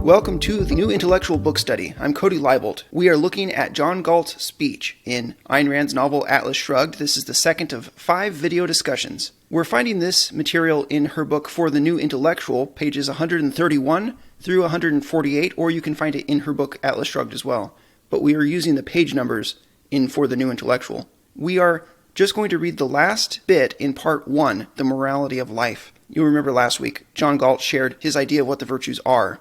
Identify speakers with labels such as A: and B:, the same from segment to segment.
A: Welcome to the New Intellectual Book Study. I'm Cody Leibold. We are looking at John Galt's speech in Ayn Rand's novel Atlas Shrugged. This is the second of 5 video discussions. We're finding this material in her book For the New Intellectual, pages 131 through 148, or you can find it in her book Atlas Shrugged as well. But we are using the page numbers in For the New Intellectual. We are just going to read the last bit in part 1, the morality of life. You'll remember last week, John Galt shared his idea of what the virtues are.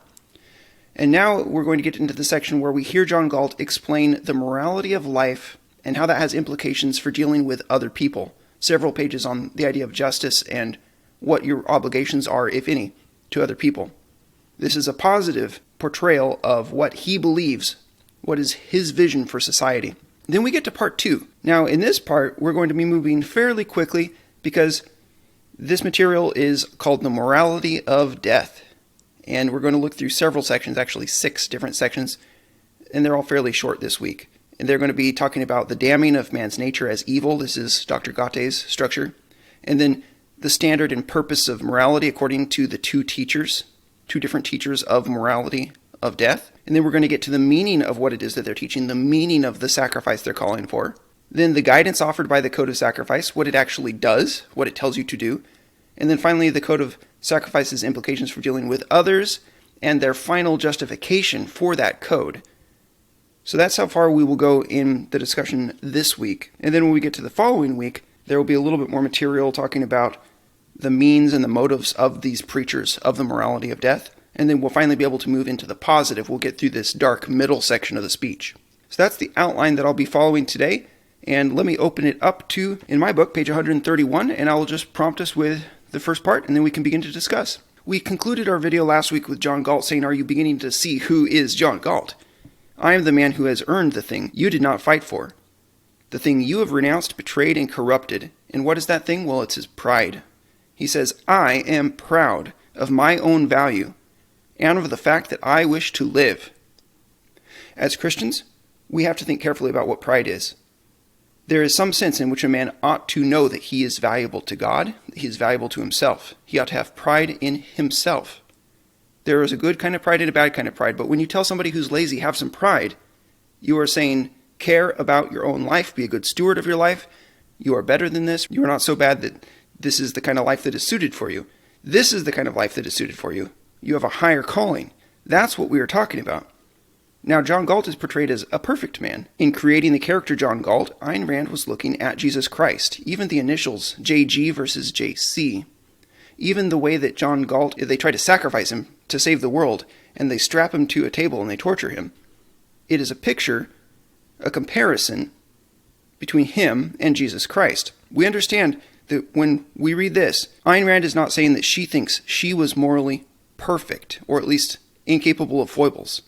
A: And now we're going to get into the section where we hear John Galt explain the morality of life and how that has implications for dealing with other people. Several pages on the idea of justice and what your obligations are, if any, to other people. This is a positive portrayal of what he believes, what is his vision for society. Then we get to part 2. Now, in this part, we're going to be moving fairly quickly because this material is called the morality of death. And we're going to look through several sections, actually 6 different sections, and they're all fairly short this week. And they're going to be talking about the damning of man's nature as evil. This is Dr. Gatte's structure. And then the standard and purpose of morality according to the 2 different teachers of morality of death. And then we're going to get to the meaning of what it is that they're teaching, the meaning of the sacrifice they're calling for. Then the guidance offered by the Code of Sacrifice, what it actually does, what it tells you to do. And then finally, the Code of Sacrifice's implications for dealing with others and their final justification for that code. So that's how far we will go in the discussion this week. And then when we get to the following week, there will be a little bit more material talking about the means and the motives of these preachers of the morality of death. And then we'll finally be able to move into the positive. We'll get through this dark middle section of the speech. So that's the outline that I'll be following today. And let me open it up to, in my book, page 131, and I'll just prompt us with the first part, and then we can begin to discuss. We concluded our video last week with John Galt saying, "Are you beginning to see who is John Galt? I am the man who has earned the thing you did not fight for. The thing you have renounced, betrayed, and corrupted. And what is that thing? Well, it's his pride. He says, I am proud of my own value and of the fact that I wish to live." As Christians, we have to think carefully about what pride is. There is some sense in which a man ought to know that he is valuable to God, that he is valuable to himself. He ought to have pride in himself. There is a good kind of pride and a bad kind of pride, but when you tell somebody who's lazy, have some pride, you are saying, care about your own life, be a good steward of your life. You are better than this. You are not so bad that this is the kind of life that is suited for you. This is the kind of life that is suited for you. You have a higher calling. That's what we are talking about. Now, John Galt is portrayed as a perfect man. In creating the character John Galt, Ayn Rand was looking at Jesus Christ, even the initials JG versus JC. Even the way that John Galt, they try to sacrifice him to save the world, and they strap him to a table and they torture him. It is a picture, a comparison between him and Jesus Christ. We understand that when we read this, Ayn Rand is not saying that she thinks she was morally perfect, or at least incapable of foibles.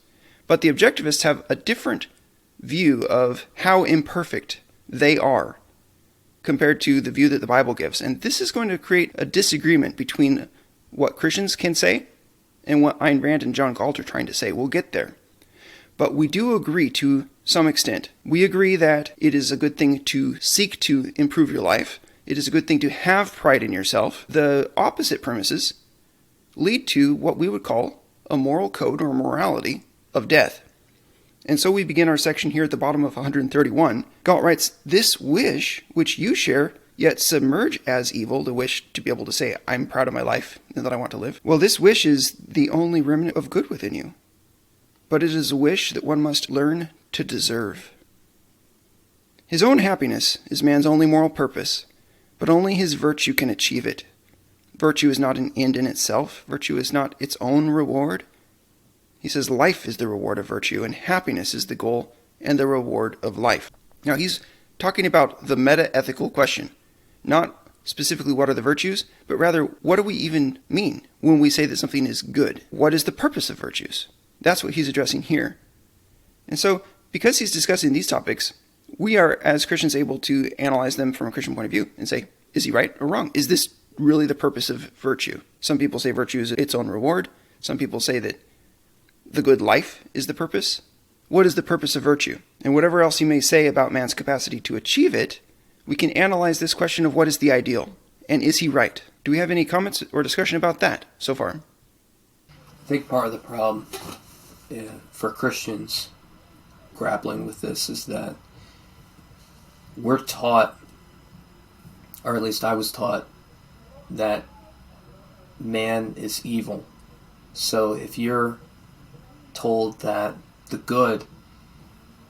A: But the objectivists have a different view of how imperfect they are compared to the view that the Bible gives. And this is going to create a disagreement between what Christians can say and what Ayn Rand and John Galt are trying to say. We'll get there. But we do agree to some extent. We agree that it is a good thing to seek to improve your life. It is a good thing to have pride in yourself. The opposite premises lead to what we would call a moral code or morality of death. And so we begin our section here at the bottom of 131. Galt writes, "This wish, which you share, yet submerge as evil, the wish to be able to say, I'm proud of my life and that I want to live. Well, this wish is the only remnant of good within you. But it is a wish that one must learn to deserve. His own happiness is man's only moral purpose, but only his virtue can achieve it. Virtue is not an end in itself. Virtue is not its own reward. He says life is the reward of virtue, and happiness is the goal and the reward of life." Now he's talking about the meta-ethical question. Not specifically what are the virtues, but rather what do we even mean when we say that something is good? What is the purpose of virtues? That's what he's addressing here. And so, because he's discussing these topics, we are, as Christians, able to analyze them from a Christian point of view and say, is he right or wrong? Is this really the purpose of virtue? Some people say virtue is its own reward. Some people say that the good life is the purpose. What is the purpose of virtue? And whatever else he may say about man's capacity to achieve it, we can analyze this question of what is the ideal, and is he right? Do we have any comments or discussion about that so far?
B: I think part of the problem for Christians grappling with this is that we're taught, or at least I was taught, that man is evil. So if you're told that the good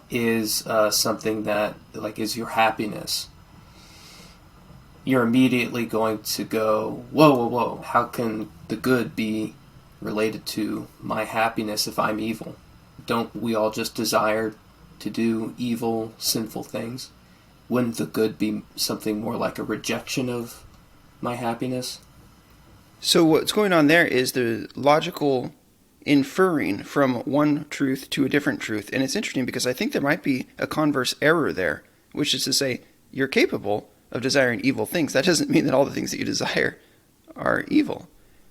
B: is something that like is your happiness, you're immediately going to go, whoa, whoa, whoa, how can the good be related to my happiness if I'm evil? Don't we all just desire to do evil, sinful things? Wouldn't the good be something more like a rejection of my happiness?
A: So what's going on there is the logical inferring from one truth to a different truth. And it's interesting because I think there might be a converse error there, which is to say you're capable of desiring evil things. That doesn't mean that all the things that you desire are evil.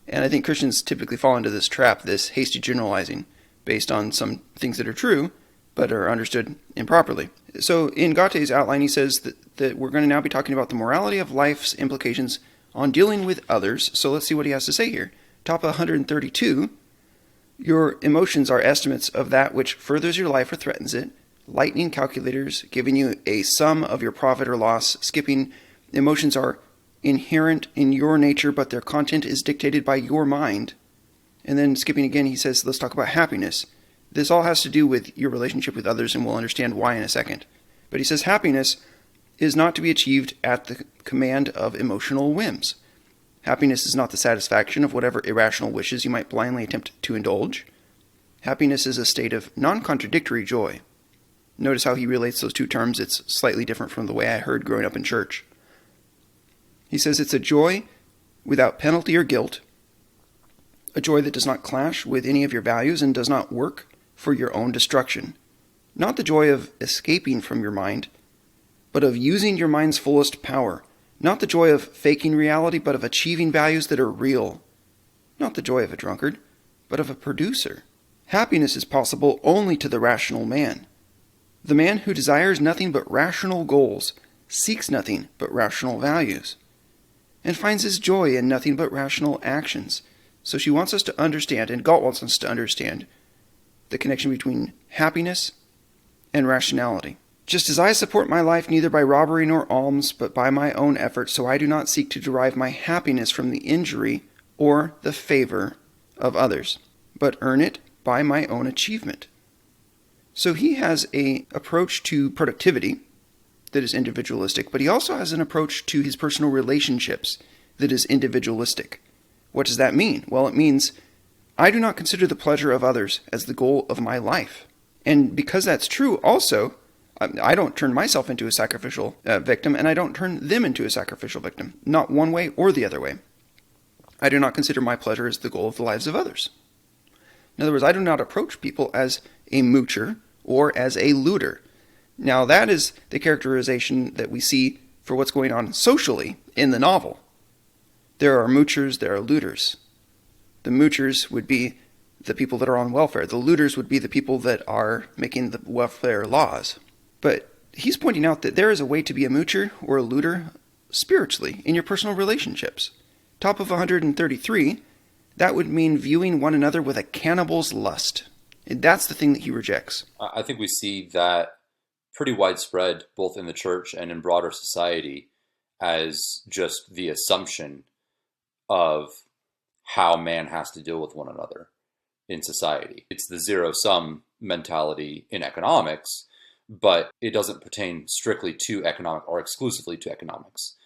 A: And I think Christians typically fall into this trap, this hasty generalizing based on some things that are true, but are understood improperly. So in Galt's outline, he says that we're going to now be talking about the morality of life's implications on dealing with others. So let's see what he has to say here. Top 132, your emotions are estimates of that which furthers your life or threatens it. Lightning calculators giving you a sum of your profit or loss. Skipping, emotions are inherent in your nature, but their content is dictated by your mind. And then skipping again, he says, let's talk about happiness. This all has to do with your relationship with others, and we'll understand why in a second. But he says happiness is not to be achieved at the command of emotional whims. Happiness is not the satisfaction of whatever irrational wishes you might blindly attempt to indulge. Happiness is a state of non-contradictory joy. Notice how he relates those two terms. It's slightly different from the way I heard growing up in church. He says it's a joy without penalty or guilt, a joy that does not clash with any of your values and does not work for your own destruction. Not the joy of escaping from your mind, but of using your mind's fullest power. Not the joy of faking reality, but of achieving values that are real. Not the joy of a drunkard, but of a producer. Happiness is possible only to the rational man. The man who desires nothing but rational goals, seeks nothing but rational values, and finds his joy in nothing but rational actions. So she wants us to understand, and Galt wants us to understand, the connection between happiness and rationality. Just as I support my life neither by robbery nor alms, but by my own effort, so I do not seek to derive my happiness from the injury or the favor of others, but earn it by my own achievement. So he has an approach to productivity that is individualistic, but he also has an approach to his personal relationships that is individualistic. What does that mean? Well, it means I do not consider the pleasure of others as the goal of my life. And because that's true, also, I don't turn myself into a sacrificial victim, and I don't turn them into a sacrificial victim, not one way or the other way. I do not consider my pleasure as the goal of the lives of others. In other words, I do not approach people as a moocher or as a looter. Now, that is the characterization that we see for what's going on socially in the novel. There are moochers, there are looters. The moochers would be the people that are on welfare. The looters would be the people that are making the welfare laws. But he's pointing out that there is a way to be a moocher or a looter spiritually in your personal relationships. Top of 133, that would mean viewing one another with a cannibal's lust. And that's the thing that he rejects.
C: I think we see that pretty widespread, both in the church and in broader society, as just the assumption of how man has to deal with one another in society. It's the zero-sum mentality in economics, but it doesn't pertain strictly to economic or exclusively to economics.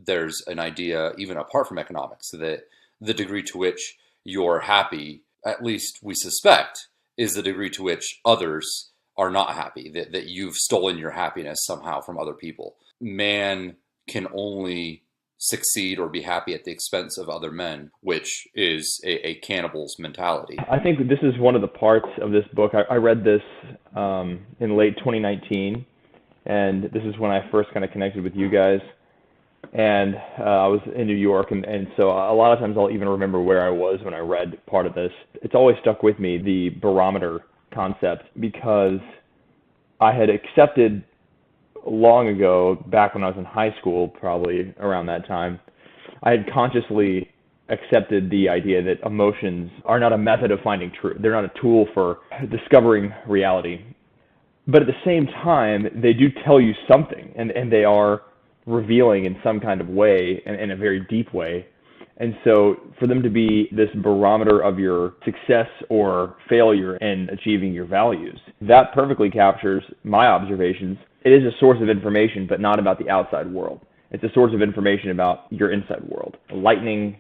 C: There's an idea, even apart from economics, that the degree to which you're happy, at least we suspect, is the degree to which others are not happy, that you've stolen your happiness somehow from other people. Man can only succeed or be happy at the expense of other men, which is a cannibal's mentality.
D: I think this is one of the parts of this book. I read this in late 2019, and this is when I first kind of connected with you guys. And I was in New York, and so a lot of times I'll even remember where I was when I read part of this. It's always stuck with me, the barometer concept, because I had accepted long ago, back when I was in high school, probably around that time, I had consciously accepted the idea that emotions are not a method of finding truth. They're not a tool for discovering reality. But at the same time, they do tell you something, and they are revealing in some kind of way, and in a very deep way. And so for them to be this barometer of your success or failure in achieving your values, that perfectly captures my observations. It is a source of information, but not about the outside world. It's a source of information about your inside world. A lightning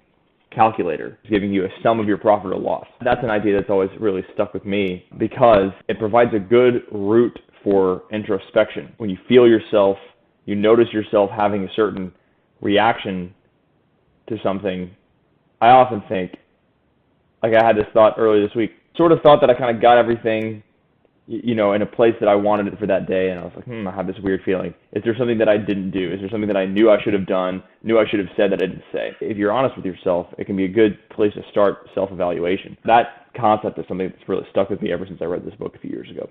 D: calculator is giving you a sum of your profit or loss. That's an idea that's always really stuck with me because it provides a good route for introspection. When you feel yourself, you notice yourself having a certain reaction to something, I often think, like I had this thought earlier this week, sort of thought that I kind of got everything, in a place that I wanted it for that day, and I was like, I have this weird feeling. Is there something that I didn't do? Is there something that I knew I should have done, knew I should have said that I didn't say? If you're honest with yourself, it can be a good place to start self-evaluation. That concept is something that's really stuck with me ever since I read this book a few years ago.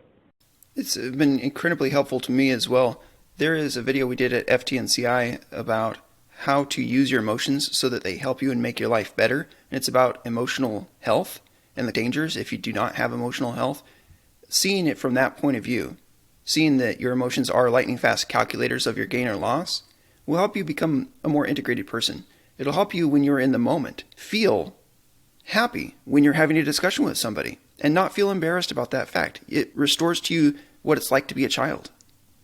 A: It's been incredibly helpful to me as well. There is a video we did at FTNCI about how to use your emotions so that they help you and make your life better. And it's about emotional health and the dangers if you do not have emotional health. Seeing it from that point of view, seeing that your emotions are lightning fast calculators of your gain or loss, will help you become a more integrated person. It'll help you when you're in the moment feel happy when you're having a discussion with somebody and not feel embarrassed about that fact. It restores to you what it's like to be a child,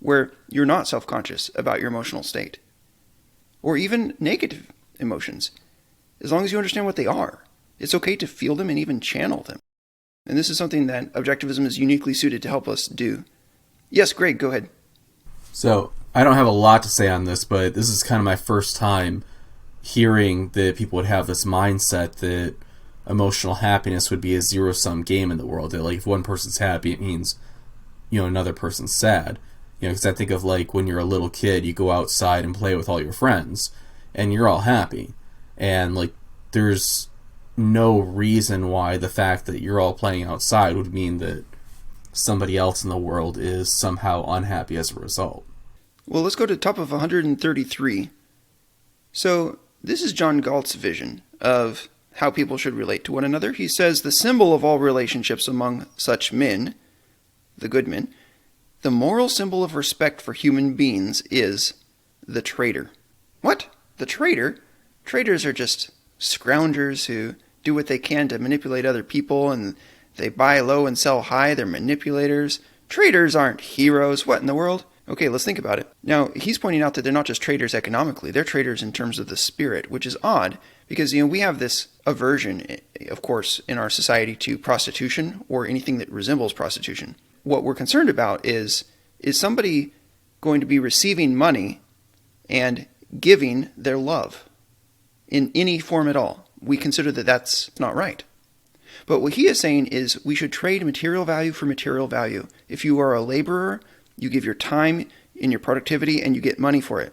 A: where you're not self-conscious about your emotional state. Or even negative emotions. As long as you understand what they are, it's okay to feel them and even channel them. And this is something that objectivism is uniquely suited to help us do. Yes, Greg, go ahead.
E: So, I don't have a lot to say on this, but this is kind of my first time hearing that people would have this mindset that emotional happiness would be a zero-sum game in the world. That, like, if one person's happy, it means, another person's sad. Because I think of, like, when you're a little kid, you go outside and play with all your friends, and you're all happy. And, like, there's no reason why the fact that you're all playing outside would mean that somebody else in the world is somehow unhappy as a result.
A: Well, let's go to the top of 133. So, this is John Galt's vision of how people should relate to one another. He says, the symbol of all relationships among such men, the good men, the moral symbol of respect for human beings is the traitor. What? The traitor? Traitors are just scroungers who do what they can to manipulate other people, and they buy low and sell high. They're manipulators. Traitors aren't heroes. What in the world? Okay, let's think about it. Now, he's pointing out that they're not just traitors economically. They're traitors in terms of the spirit, which is odd because, we have this aversion, of course, in our society to prostitution or anything that resembles prostitution. What we're concerned about is somebody going to be receiving money and giving their love in any form at all? We consider that that's not right. But what he is saying is we should trade material value for material value. If you are a laborer, you give your time in your productivity and you get money for it.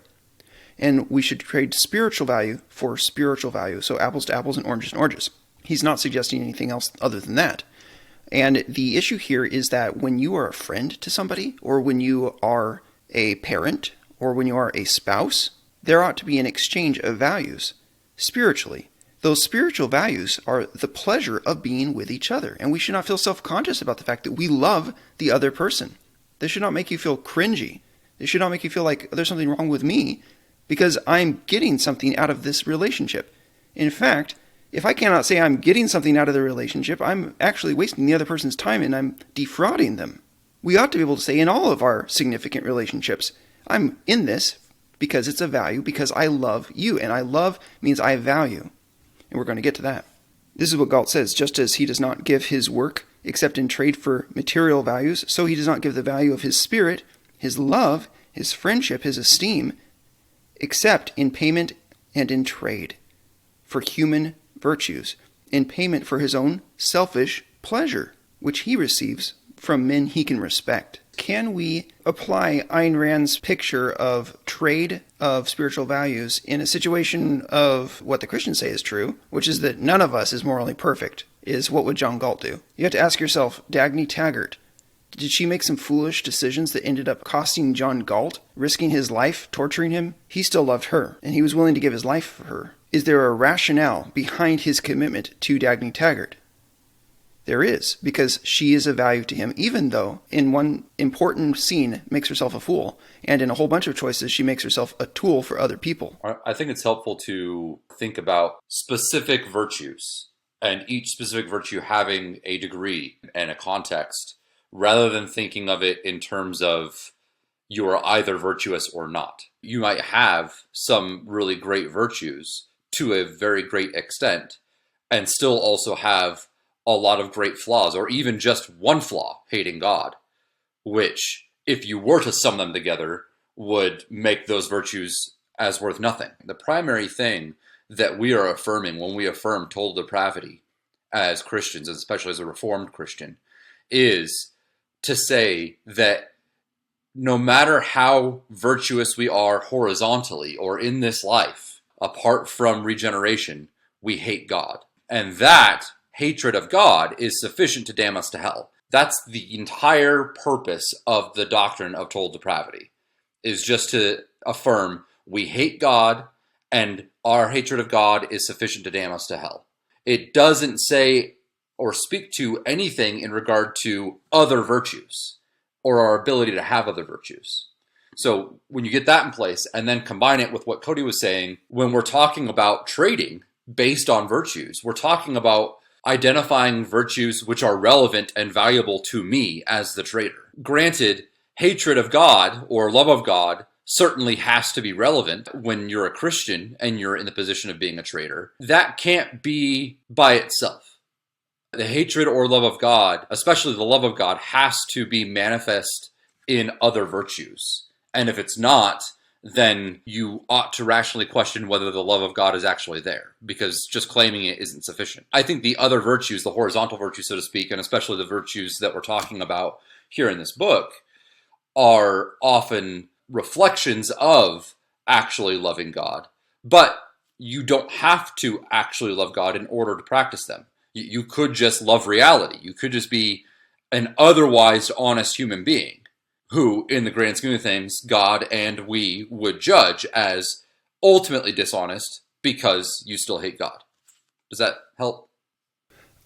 A: And we should trade spiritual value for spiritual value. So apples to apples and oranges to oranges. He's not suggesting anything else other than that. And the issue here is that when you are a friend to somebody, or when you are a parent, or when you are a spouse, there ought to be an exchange of values spiritually. Those spiritual values are the pleasure of being with each other. And we should not feel self-conscious about the fact that we love the other person. This should not make you feel cringy. This should not make you feel like there's something wrong with me because I'm getting something out of this relationship. In fact, if I cannot say I'm getting something out of the relationship, I'm actually wasting the other person's time and I'm defrauding them. We ought to be able to say in all of our significant relationships, I'm in this because it's a value, because I love you. And I love means I value. And we're going to get to that. This is what Galt says. Just as he does not give his work except in trade for material values, so he does not give the value of his spirit, his love, his friendship, his esteem, except in payment and in trade for human virtues, in payment for his own selfish pleasure, which he receives from men he can respect. Can we apply Ayn Rand's picture of trade of spiritual values in a situation of what the Christians say is true, which is that none of us is morally perfect, is what would John Galt do? You have to ask yourself, Dagny Taggart, did she make some foolish decisions that ended up costing John Galt, risking his life, torturing him? He still loved her, and he was willing to give his life for her. Is there a rationale behind his commitment to Dagny Taggart? There is, because she is of value to him, even though in one important scene makes herself a fool, and in a whole bunch of choices she makes herself a tool for other people.
C: I think it's helpful to think about specific virtues, and each specific virtue having a degree and a context, rather than thinking of it in terms of you are either virtuous or not. You might have some really great virtues to a very great extent, and still also have a lot of great flaws, or even just one flaw, hating God, which, if you were to sum them together, would make those virtues as worth nothing. The primary thing that we are affirming when we affirm total depravity as Christians, especially as a Reformed Christian, is to say that no matter how virtuous we are horizontally or in this life, apart from regeneration, we hate God. And that hatred of God is sufficient to damn us to hell. That's the entire purpose of the doctrine of total depravity, is just to affirm we hate God and our hatred of God is sufficient to damn us to hell. It doesn't say or speak to anything in regard to other virtues or our ability to have other virtues. So when you get that in place and then combine it with what Cody was saying, when we're talking about trading based on virtues, we're talking about identifying virtues which are relevant and valuable to me as the trader. Granted, hatred of God or love of God certainly has to be relevant when you're a Christian and you're in the position of being a trader. That can't be by itself. The hatred or love of God, especially the love of God, has to be manifest in other virtues. And if it's not, then you ought to rationally question whether the love of God is actually there, because just claiming it isn't sufficient. I think the other virtues, the horizontal virtues, so to speak, and especially the virtues that we're talking about here in this book, are often reflections of actually loving God. But you don't have to actually love God in order to practice them. You could just love reality. You could just be an otherwise honest human being who, in the grand scheme of things, God and we would judge as ultimately dishonest because you still hate God. Does that help?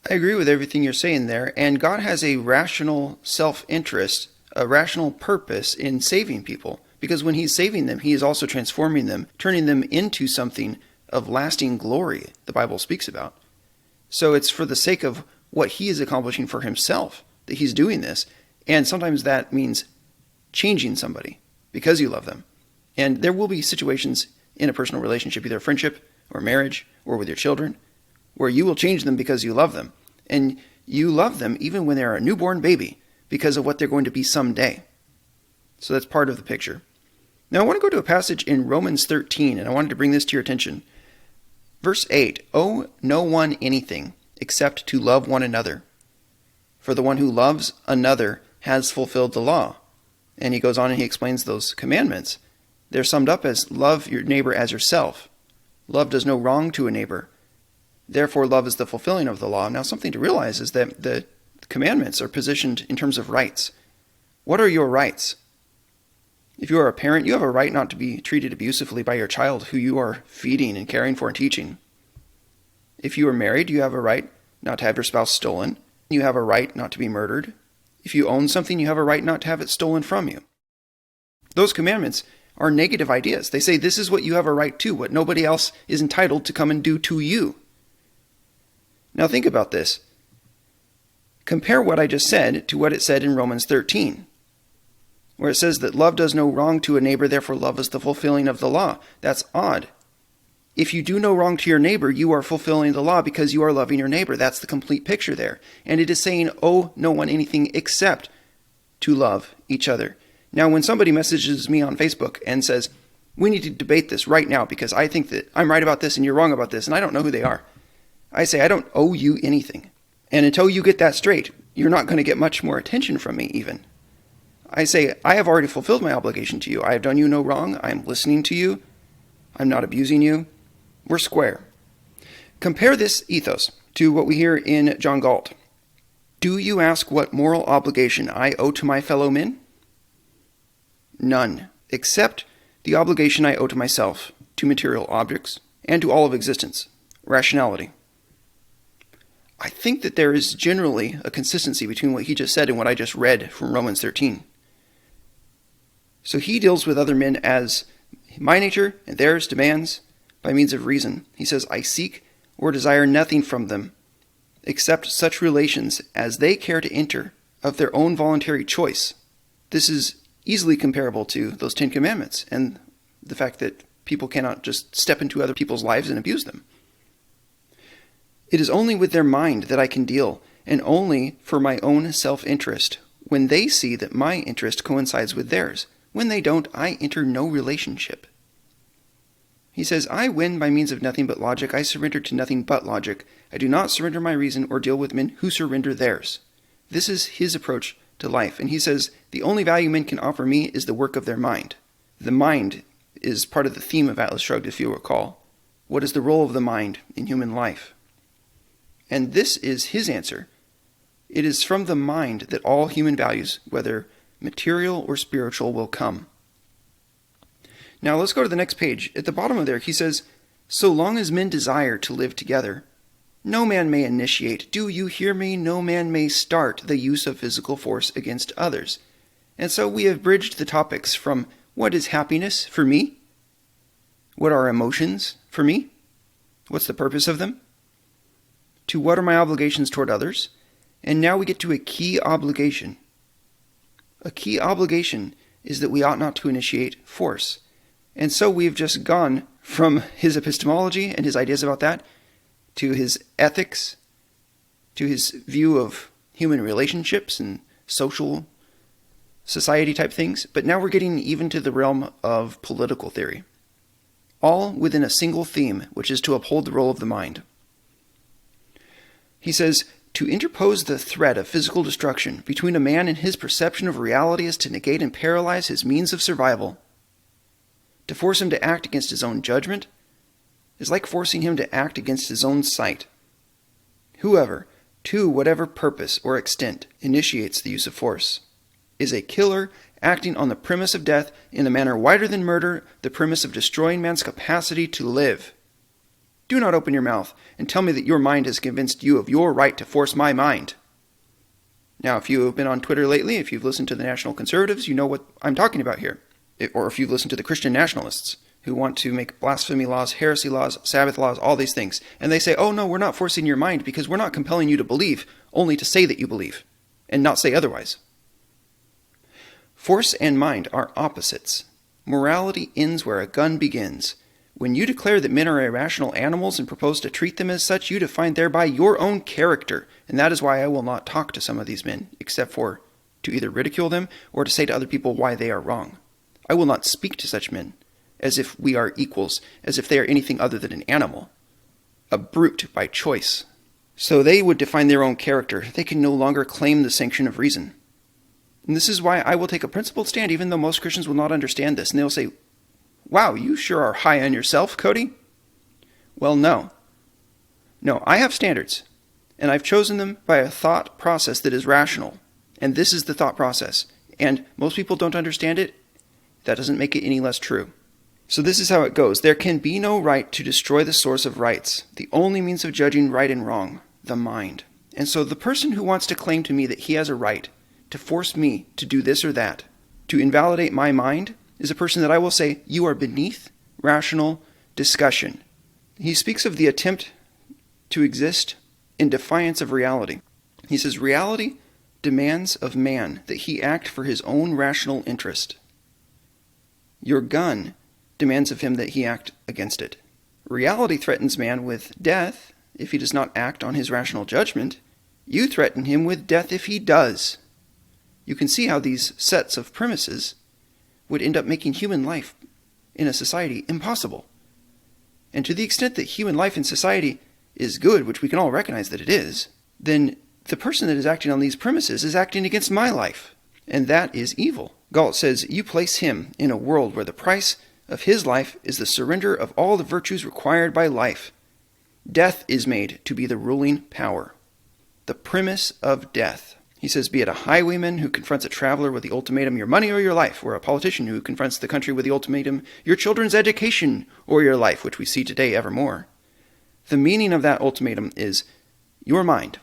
A: I agree with everything you're saying there, and God has a rational self-interest, a rational purpose in saving people, because when he's saving them, he is also transforming them, turning them into something of lasting glory the Bible speaks about. So it's for the sake of what he is accomplishing for himself that he's doing this, and sometimes that means changing somebody because you love them. And there will be situations in a personal relationship, either friendship or marriage or with your children, where you will change them because you love them. And you love them even when they're a newborn baby because of what they're going to be someday. So that's part of the picture. Now I want to go to a passage in Romans 13, and I wanted to bring this to your attention. Verse 8, owe no one anything except to love one another. For the one who loves another has fulfilled the law. And he goes on and he explains those commandments. They're summed up as love your neighbor as yourself. Love does no wrong to a neighbor. Therefore, love is the fulfilling of the law. Now, something to realize is that the commandments are positioned in terms of rights. What are your rights? If you are a parent, you have a right not to be treated abusively by your child who you are feeding and caring for and teaching. If you are married, you have a right not to have your spouse stolen. You have a right not to be murdered. If you own something, you have a right not to have it stolen from you. Those commandments are negative ideas. They say this is what you have a right to, what nobody else is entitled to come and do to you. Now think about this. Compare what I just said to what it said in Romans 13, where it says that love does no wrong to a neighbor, therefore love is the fulfilling of the law. That's odd. If you do no wrong to your neighbor, you are fulfilling the law because you are loving your neighbor. That's the complete picture there. And it is saying, owe no one anything except to love each other. Now, when somebody messages me on Facebook and says, we need to debate this right now because I think that I'm right about this and you're wrong about this, and I don't know who they are, I say, I don't owe you anything. And until you get that straight, you're not going to get much more attention from me even. I say, I have already fulfilled my obligation to you. I have done you no wrong. I am listening to you. I'm not abusing you. We're square. Compare this ethos to what we hear in John Galt. Do you ask what moral obligation I owe to my fellow men? None, except the obligation I owe to myself, to material objects, and to all of existence, rationality. I think that there is generally a consistency between what he just said and what I just read from Romans 13. So he deals with other men as my nature and theirs demands by means of reason. He says, I seek or desire nothing from them except such relations as they care to enter of their own voluntary choice. This is easily comparable to those 10 Commandments and the fact that people cannot just step into other people's lives and abuse them. It is only with their mind that I can deal, and only for my own self-interest, when they see that my interest coincides with theirs. When they don't, I enter no relationship. He says, I win by means of nothing but logic. I surrender to nothing but logic. I do not surrender my reason or deal with men who surrender theirs. This is his approach to life. And he says, the only value men can offer me is the work of their mind. The mind is part of the theme of Atlas Shrugged, if you recall. What is the role of the mind in human life? And this is his answer. It is from the mind that all human values, whether material or spiritual, will come. Now let's go to the next page. At the bottom of there, he says, so long as men desire to live together, no man may initiate, do you hear me? No man may start the use of physical force against others. And so we have bridged the topics from what is happiness for me? What are emotions for me? What's the purpose of them? To what are my obligations toward others? And now we get to a key obligation. A key obligation is that we ought not to initiate force. And so we've just gone from his epistemology and his ideas about that to his ethics, to his view of human relationships and social society type things. But now we're getting even to the realm of political theory. All within a single theme, which is to uphold the role of the mind. He says, to interpose the threat of physical destruction between a man and his perception of reality is to negate and paralyze his means of survival. To force him to act against his own judgment is like forcing him to act against his own sight. Whoever, to whatever purpose or extent, initiates the use of force is a killer acting on the premise of death in a manner wider than murder, the premise of destroying man's capacity to live. Do not open your mouth and tell me that your mind has convinced you of your right to force my mind. Now, if you have been on Twitter lately, if you've listened to the National Conservatives, you know what I'm talking about here. Or if you've listened to the Christian nationalists who want to make blasphemy laws, heresy laws, Sabbath laws, all these things. And they say, oh no, we're not forcing your mind because we're not compelling you to believe, only to say that you believe, and not say otherwise. Force and mind are opposites. Morality ends where a gun begins. When you declare that men are irrational animals and propose to treat them as such, you define thereby your own character. And that is why I will not talk to some of these men, except for to either ridicule them or to say to other people why they are wrong. I will not speak to such men as if we are equals, as if they are anything other than an animal, a brute by choice. So they would define their own character. They can no longer claim the sanction of reason. And this is why I will take a principled stand, even though most Christians will not understand this. And they'll say, wow, you sure are high on yourself, Cody. Well, no. No, I have standards, and I've chosen them by a thought process that is rational. And this is the thought process. And most people don't understand it. That doesn't make it any less true. So this is how it goes. There can be no right to destroy the source of rights, the only means of judging right and wrong, the mind. And so the person who wants to claim to me that he has a right to force me to do this or that, to invalidate my mind, is a person that I will say, you are beneath rational discussion. He speaks of the attempt to exist in defiance of reality. He says, reality demands of man that he act for his own rational interest. Your gun demands of him that he act against it. Reality threatens man with death if he does not act on his rational judgment. You threaten him with death if he does. You can see how these sets of premises would end up making human life in a society impossible. And to the extent that human life in society is good, which we can all recognize that it is, then the person that is acting on these premises is acting against my life. And that is evil. Galt says, you place him in a world where the price of his life is the surrender of all the virtues required by life. Death is made to be the ruling power. The premise of death. He says, be it a highwayman who confronts a traveler with the ultimatum, your money or your life, or a politician who confronts the country with the ultimatum, your children's education or your life, which we see today evermore. The meaning of that ultimatum is your mind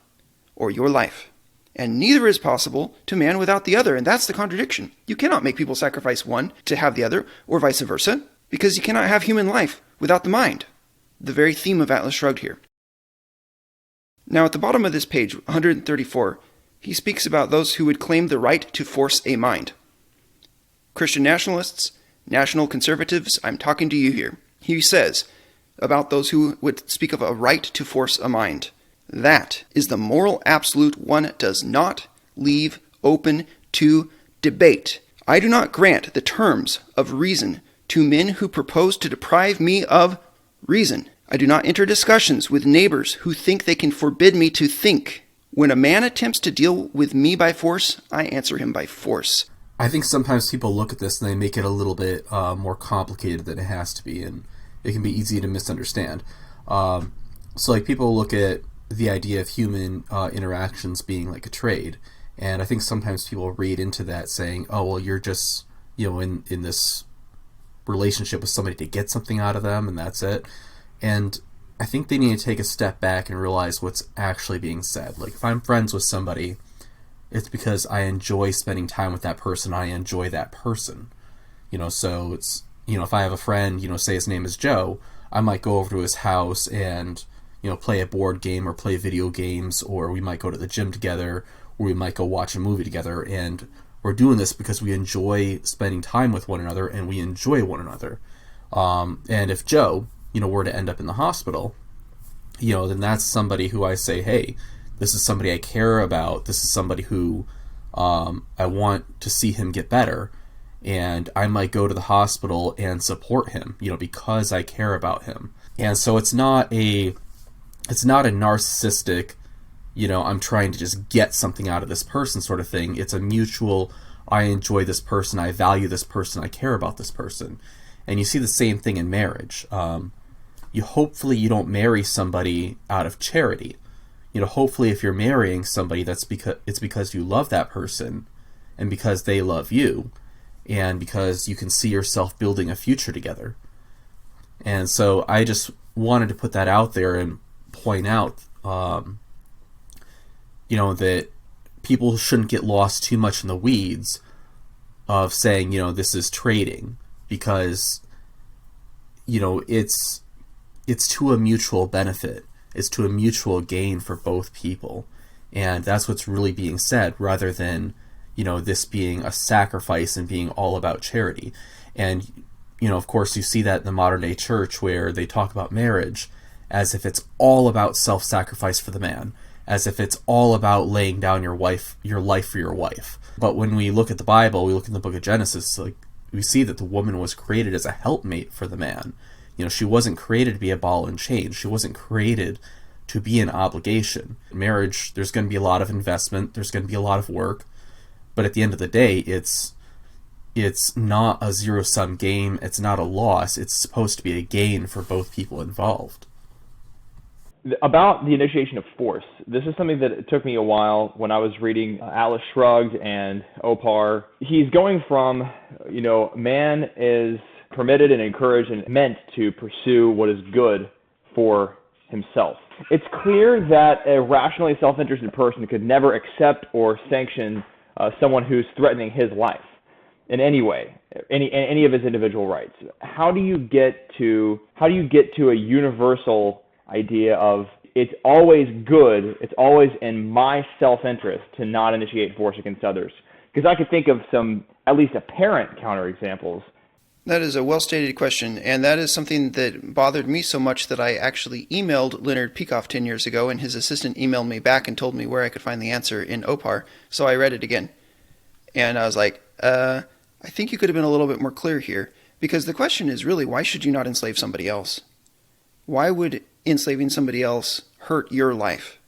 A: or your life. And neither is possible to man without the other, and that's the contradiction. You cannot make people sacrifice one to have the other, or vice versa, because you cannot have human life without the mind. The very theme of Atlas Shrugged here. Now at the bottom of this page, 134, he speaks about those who would claim the right to force a mind. Christian nationalists, national conservatives, I'm talking to you here. He says about those who would speak of a right to force a mind. That is the moral absolute one does not leave open to debate. I do not grant the terms of reason to men who propose to deprive me of reason. I do not enter discussions with neighbors who think they can forbid me to think. When a man attempts to deal with me by force, I answer him by force.
E: I think sometimes people look at this and they make it a little bit more complicated than it has to be, and it can be easy to misunderstand. So like people look at the idea of human interactions being like a trade, and I think sometimes people read into that saying, oh, well, you're just, in this relationship with somebody to get something out of them, and that's it. And I think they need to take a step back and realize what's actually being said. Like, if I'm friends with somebody, it's because I enjoy spending time with that person. I enjoy that person. So it's, if I have a friend, say his name is Joe, I might go over to his house and, play a board game or play video games, or we might go to the gym together, or we might go watch a movie together. And we're doing this because we enjoy spending time with one another and we enjoy one another. And if Joe, were to end up in the hospital, then that's somebody who I say, hey, this is somebody I care about. This is somebody who I want to see him get better. And I might go to the hospital and support him, because I care about him. And so it's not a narcissistic, I'm trying to just get something out of this person sort of thing. It's a mutual, I enjoy this person, I value this person, I care about this person. And you see the same thing in marriage. Hopefully you don't marry somebody out of charity. Hopefully if you're marrying somebody, it's because you love that person and because they love you and because you can see yourself building a future together. And so I just wanted to put that out there and point out, that people shouldn't get lost too much in the weeds of saying, this is trading, because, it's to a mutual benefit. It's to a mutual gain for both people. And that's what's really being said, rather than, this being a sacrifice and being all about charity. And, of course, you see that in the modern day church, where they talk about marriage as if it's all about self-sacrifice for the man, as if it's all about laying down your life for your wife. But when we look at the Bible, we look in the book of Genesis, like, we see that the woman was created as a helpmate for the man. She wasn't created to be a ball and chain. She wasn't created to be an obligation. In marriage, there's going to be a lot of investment. There's going to be a lot of work. But at the end of the day, it's not a zero-sum game. It's not a loss. It's supposed to be a gain for both people involved.
D: About the initiation of force, this is something that it took me a while when I was reading Atlas Shrugged and Opar. He's going from, man is permitted and encouraged and meant to pursue what is good for himself. It's clear that a rationally self-interested person could never accept or sanction someone who's threatening his life in any way, any of his individual rights. How do you get to a universal idea of it's always good, it's always in my self-interest to not initiate force against others? Because I could think of some, at least apparent counterexamples.
A: That is a well-stated question, and that is something that bothered me so much that I actually emailed Leonard Peikoff 10 years ago, and his assistant emailed me back and told me where I could find the answer in OPAR, so I read it again. And I was like, I think you could have been a little bit more clear here, because the question is really, why should you not enslave somebody else? Why would enslaving somebody else hurt your life?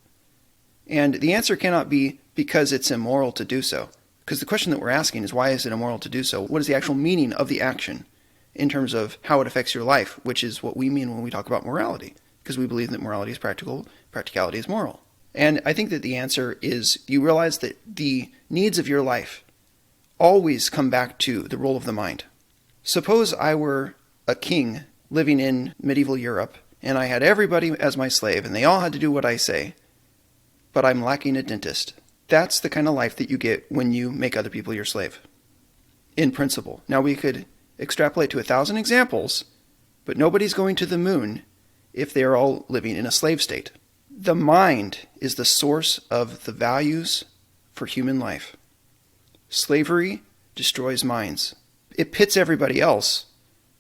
A: And the answer cannot be because it's immoral to do so. Because the question that we're asking is, why is it immoral to do so? What is the actual meaning of the action in terms of how it affects your life, which is what we mean when we talk about morality, because we believe that morality is practical, practicality is moral. And I think that the answer is you realize that the needs of your life always come back to the role of the mind. Suppose I were a king living in medieval Europe, and I had everybody as my slave, and they all had to do what I say, but I'm lacking a dentist. That's the kind of life that you get when you make other people your slave, in principle. Now, we could extrapolate to 1,000 examples, but nobody's going to the moon if they are all living in a slave state. The mind is the source of the values for human life. Slavery destroys minds. It pits everybody else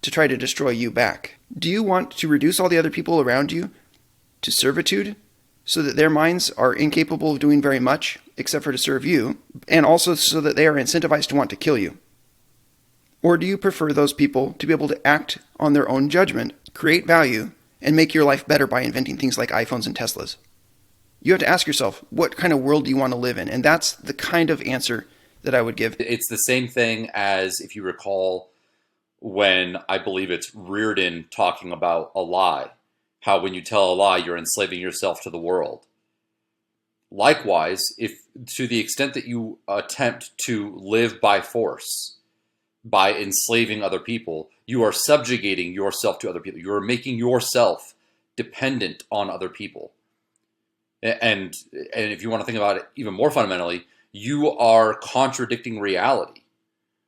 A: to try to destroy you back. Do you want to reduce all the other people around you to servitude so that their minds are incapable of doing very much except for to serve you, and also so that they are incentivized to want to kill you? Or do you prefer those people to be able to act on their own judgment, create value, and make your life better by inventing things like iPhones and Teslas? You have to ask yourself, what kind of world do you want to live in? And that's the kind of answer that I would give.
C: It's the same thing as, if you recall, when I believe it's Reardon talking about a lie, how when you tell a lie, you're enslaving yourself to the world. Likewise, if to the extent that you attempt to live by force, by enslaving other people, you are subjugating yourself to other people. You are making yourself dependent on other people. And if you want to think about it even more fundamentally, you are contradicting reality.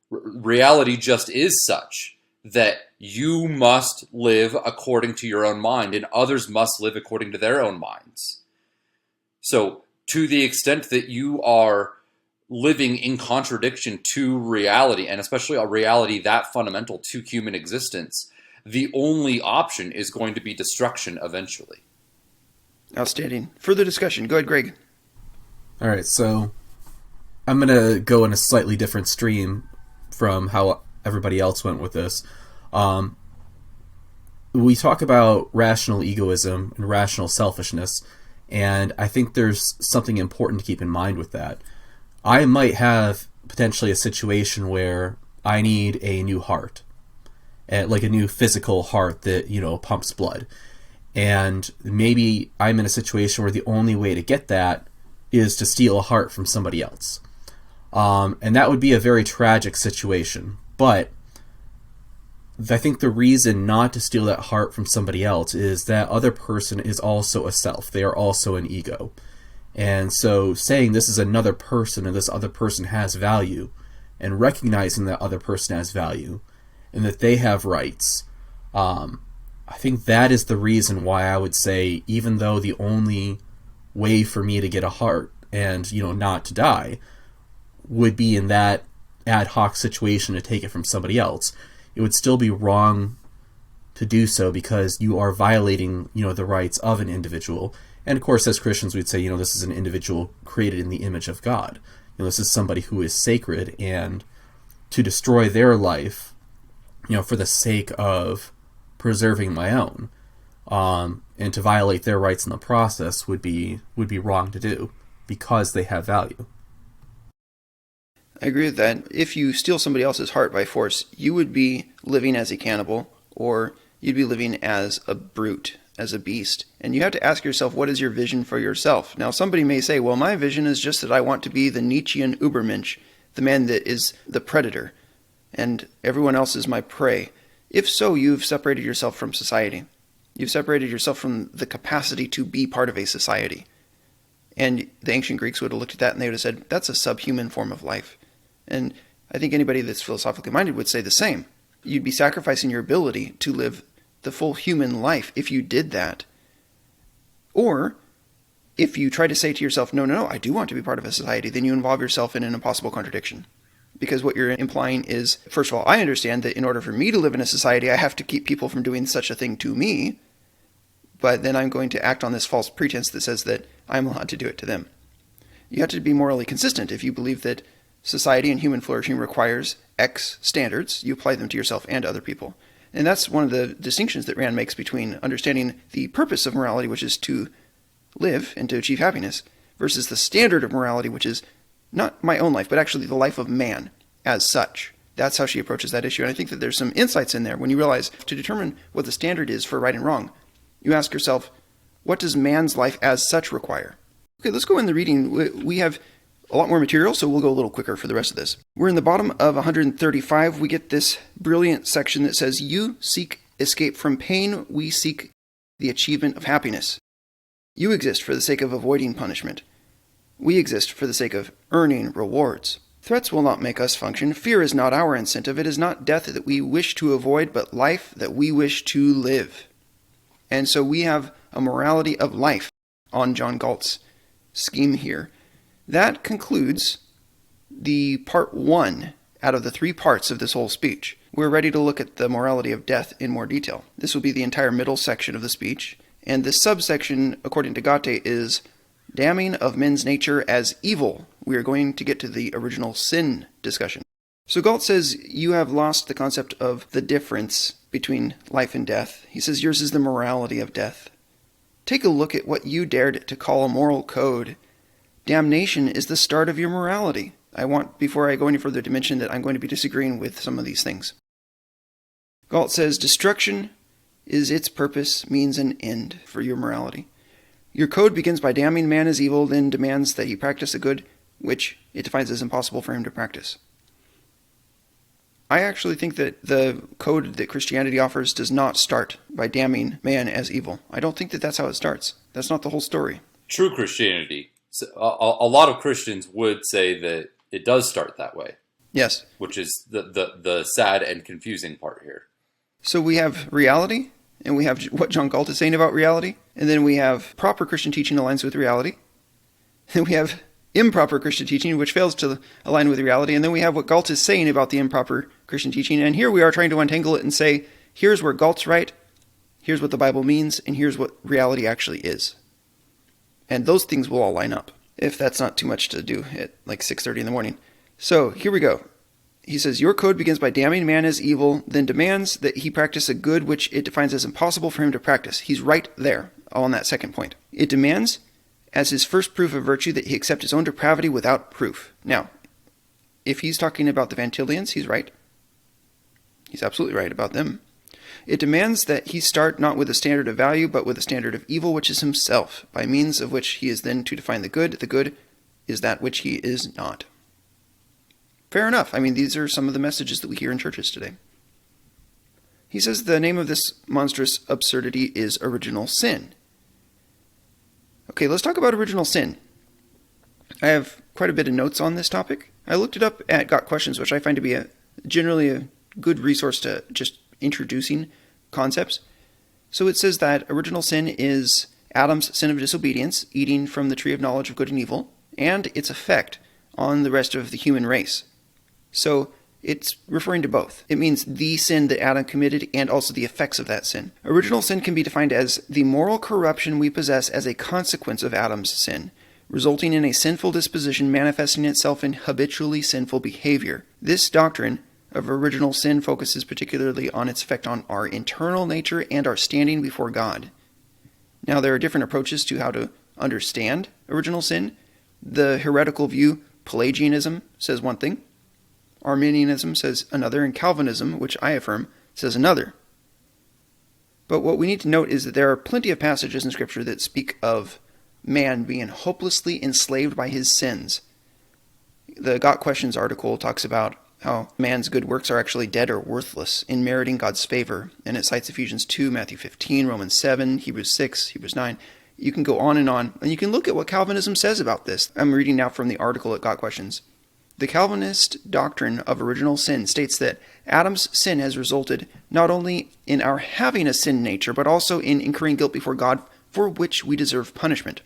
C: Reality just is such that you must live according to your own mind, and others must live according to their own minds. So to the extent that you are living in contradiction to reality, and especially a reality that fundamental to human existence, the only option is going to be destruction eventually.
A: Outstanding. Further discussion. Go ahead, Greg.
E: All right, so I'm going to go in a slightly different stream from how everybody else went with this. We talk about rational egoism and rational selfishness, and I think there's something important to keep in mind with that. I might have potentially a situation where I need a new heart, like a new physical heart that, pumps blood. And maybe I'm in a situation where the only way to get that is to steal a heart from somebody else. And that would be a very tragic situation. But I think the reason not to steal that heart from somebody else is that other person is also a self. They are also an ego. And so saying this is another person and this other person has value, and recognizing that other person has value and that they have rights, I think that is the reason why I would say, even though the only way for me to get a heart and, not to die would be in that ad hoc situation to take it from somebody else, it would still be wrong to do so because you are violating, the rights of an individual. And of course, as Christians, we'd say, this is an individual created in the image of God. This is somebody who is sacred, and to destroy their life, for the sake of preserving my own, and to violate their rights in the process would be wrong to do because they have value.
A: I agree with that. If you steal somebody else's heart by force, you would be living as a cannibal, or you'd be living as a brute, as a beast. And you have to ask yourself, what is your vision for yourself? Now, somebody may say, well, my vision is just that I want to be the Nietzschean Übermensch, the man that is the predator, and everyone else is my prey. If so, you've separated yourself from society. You've separated yourself from the capacity to be part of a society. And the ancient Greeks would have looked at that and they would have said, that's a subhuman form of life. And I think anybody that's philosophically minded would say the same. You'd be sacrificing your ability to live the full human life if you did that. Or if you try to say to yourself, no, I do want to be part of a society, then you involve yourself in an impossible contradiction. Because what you're implying is, first of all, I understand that in order for me to live in a society, I have to keep people from doing such a thing to me, but then I'm going to act on this false pretense that says that I'm allowed to do it to them. You have to be morally consistent. If you believe that society and human flourishing requires X standards, you apply them to yourself and other people. And that's one of the distinctions that Rand makes between understanding the purpose of morality, which is to live and to achieve happiness, versus the standard of morality, which is not my own life, but actually the life of man as such. That's how she approaches that issue. And I think that there's some insights in there when you realize to determine what the standard is for right and wrong, you ask yourself, what does man's life as such require? Okay, let's go in the reading. We have a lot more material, so we'll go a little quicker for the rest of this. We're in the bottom of 135. We get this brilliant section that says, "You seek escape from pain, we seek the achievement of happiness. You exist for the sake of avoiding punishment. We exist for the sake of earning rewards. Threats will not make us function. Fear is not our incentive. It is not death that we wish to avoid, but life that we wish to live." And so we have a morality of life on John Galt's scheme here. That concludes the part 1 out of the 3 parts of this whole speech. We're ready to look at the morality of death in more detail. This will be the entire middle section of the speech, and the subsection, according to Galt, is damning of men's nature as evil. We are going to get to the original sin discussion. So Galt says you have lost the concept of the difference between life and death. He says yours is the morality of death. Take a look at what you dared to call a moral code. Damnation is the start of your morality. I want, before I go any further, to mention that I'm going to be disagreeing with some of these things. Galt says destruction is its purpose, means, and end for your morality. Your code begins by damning man as evil, then demands that he practice a good which it defines as impossible for him to practice. I actually think that the code that Christianity offers does not start by damning man as evil. I don't think that that's how it starts. That's not the whole story.
C: True Christianity. A lot of Christians would say that it does start that way.
A: Yes.
C: Which is the sad and confusing part here.
A: So we have reality, and we have what John Galt is saying about reality, and then we have proper Christian teaching aligns with reality. Then we have improper Christian teaching, which fails to align with reality, and then we have what Galt is saying about the improper Christian teaching, and here we are trying to untangle it and say, here's where Galt's right, here's what the Bible means, and here's what reality actually is. And those things will all line up, if that's not too much to do at like 6:30 in the morning. So here we go. He says, your code begins by damning man as evil, then demands that he practice a good which it defines as impossible for him to practice. He's right there on that second point. It demands, as his first proof of virtue, that he accept his own depravity without proof. Now, if he's talking about the Van Tillians, he's right. He's absolutely right about them. It demands that he start not with a standard of value, but with a standard of evil, which is himself, by means of which he is then to define the good. The good is that which he is not. Fair enough. I mean, these are some of the messages that we hear in churches today. He says the name of this monstrous absurdity is original sin. Okay, let's talk about original sin. I have quite a bit of notes on this topic. I looked it up at Got Questions, which I find to be generally a good resource to just introducing concepts. So it says that original sin is Adam's sin of disobedience, eating from the tree of knowledge of good and evil, and its effect on the rest of the human race. So it's referring to both. It means the sin that Adam committed and also the effects of that sin. Original sin can be defined as the moral corruption we possess as a consequence of Adam's sin, resulting in a sinful disposition manifesting itself in habitually sinful behavior. This doctrine of original sin focuses particularly on its effect on our internal nature and our standing before God. Now, there are different approaches to how to understand original sin. The heretical view, Pelagianism, says one thing. Arminianism says another, and Calvinism, which I affirm, says another. But what we need to note is that there are plenty of passages in Scripture that speak of man being hopelessly enslaved by his sins. The Got Questions article talks about how man's good works are actually dead or worthless in meriting God's favor, and it cites Ephesians 2, Matthew 15, Romans 7, Hebrews 6, Hebrews 9. You can go on, and you can look at what Calvinism says about this. I'm reading now from the article at Got Questions. The Calvinist doctrine of original sin states that Adam's sin has resulted not only in our having a sin nature, but also in incurring guilt before God for which we deserve punishment.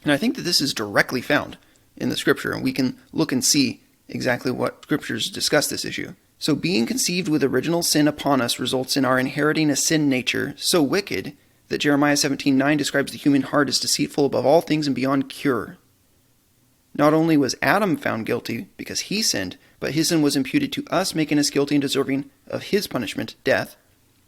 A: And I think that this is directly found in the Scripture, and we can look and see exactly what Scriptures discuss this issue. So being conceived with original sin upon us results in our inheriting a sin nature so wicked that Jeremiah 17:9 describes the human heart as deceitful above all things and beyond cure. Not only was Adam found guilty because he sinned, but his sin was imputed to us, making us guilty and deserving of his punishment, death,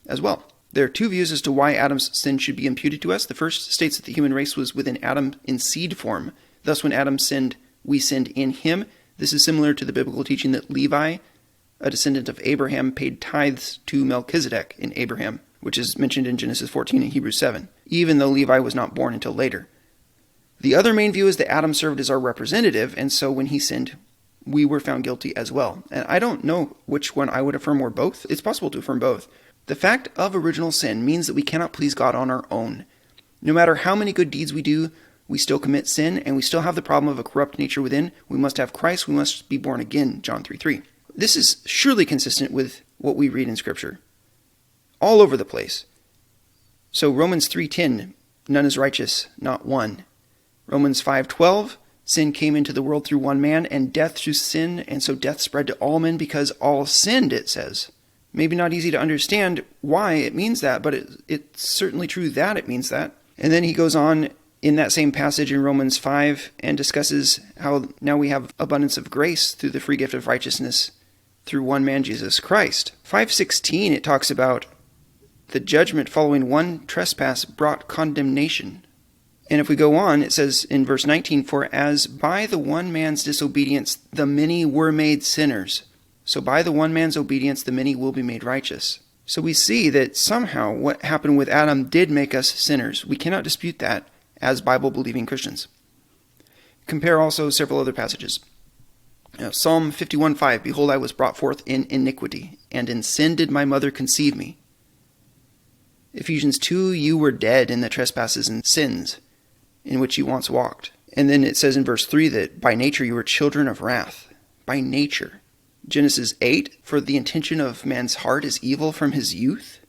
A: as well. There are two views as to why Adam's sin should be imputed to us. The first states that the human race was within Adam in seed form. Thus, when Adam sinned, we sinned in him. This is similar to the biblical teaching that Levi, a descendant of Abraham, paid tithes to Melchizedek in Abraham, which is mentioned in Genesis 14 and Hebrews 7, even though Levi was not born until later. The other main view is that Adam served as our representative, and so when he sinned, we were found guilty as well. And I don't know which one I would affirm or both. It's possible to affirm both. The fact of original sin means that we cannot please God on our own. No matter how many good deeds we do, we still commit sin, and we still have the problem of a corrupt nature within. We must have Christ. We must be born again, John 3:3. This is surely consistent with what we read in Scripture. All over the place. So Romans 3:10, none is righteous, not one. Romans 5:12, sin came into the world through one man, and death through sin, and so death spread to all men because all sinned, it says. Maybe not easy to understand why it means that, but it's certainly true that it means that. And then he goes on in that same passage in Romans 5 and discusses how now we have abundance of grace through the free gift of righteousness through one man, Jesus Christ. 5:16, it talks about the judgment following one trespass brought condemnation. And if we go on, it says in verse 19, for as by the one man's disobedience the many were made sinners, so by the one man's obedience the many will be made righteous. So we see that somehow what happened with Adam did make us sinners. We cannot dispute that as Bible-believing Christians. Compare also several other passages. Psalm 51:5, behold, I was brought forth in iniquity, and in sin did my mother conceive me. Ephesians 2, you were dead in the trespasses and sins in which you once walked. And then it says in verse 3 that by nature you were children of wrath. By nature. Genesis 8, for the intention of man's heart is evil from his youth.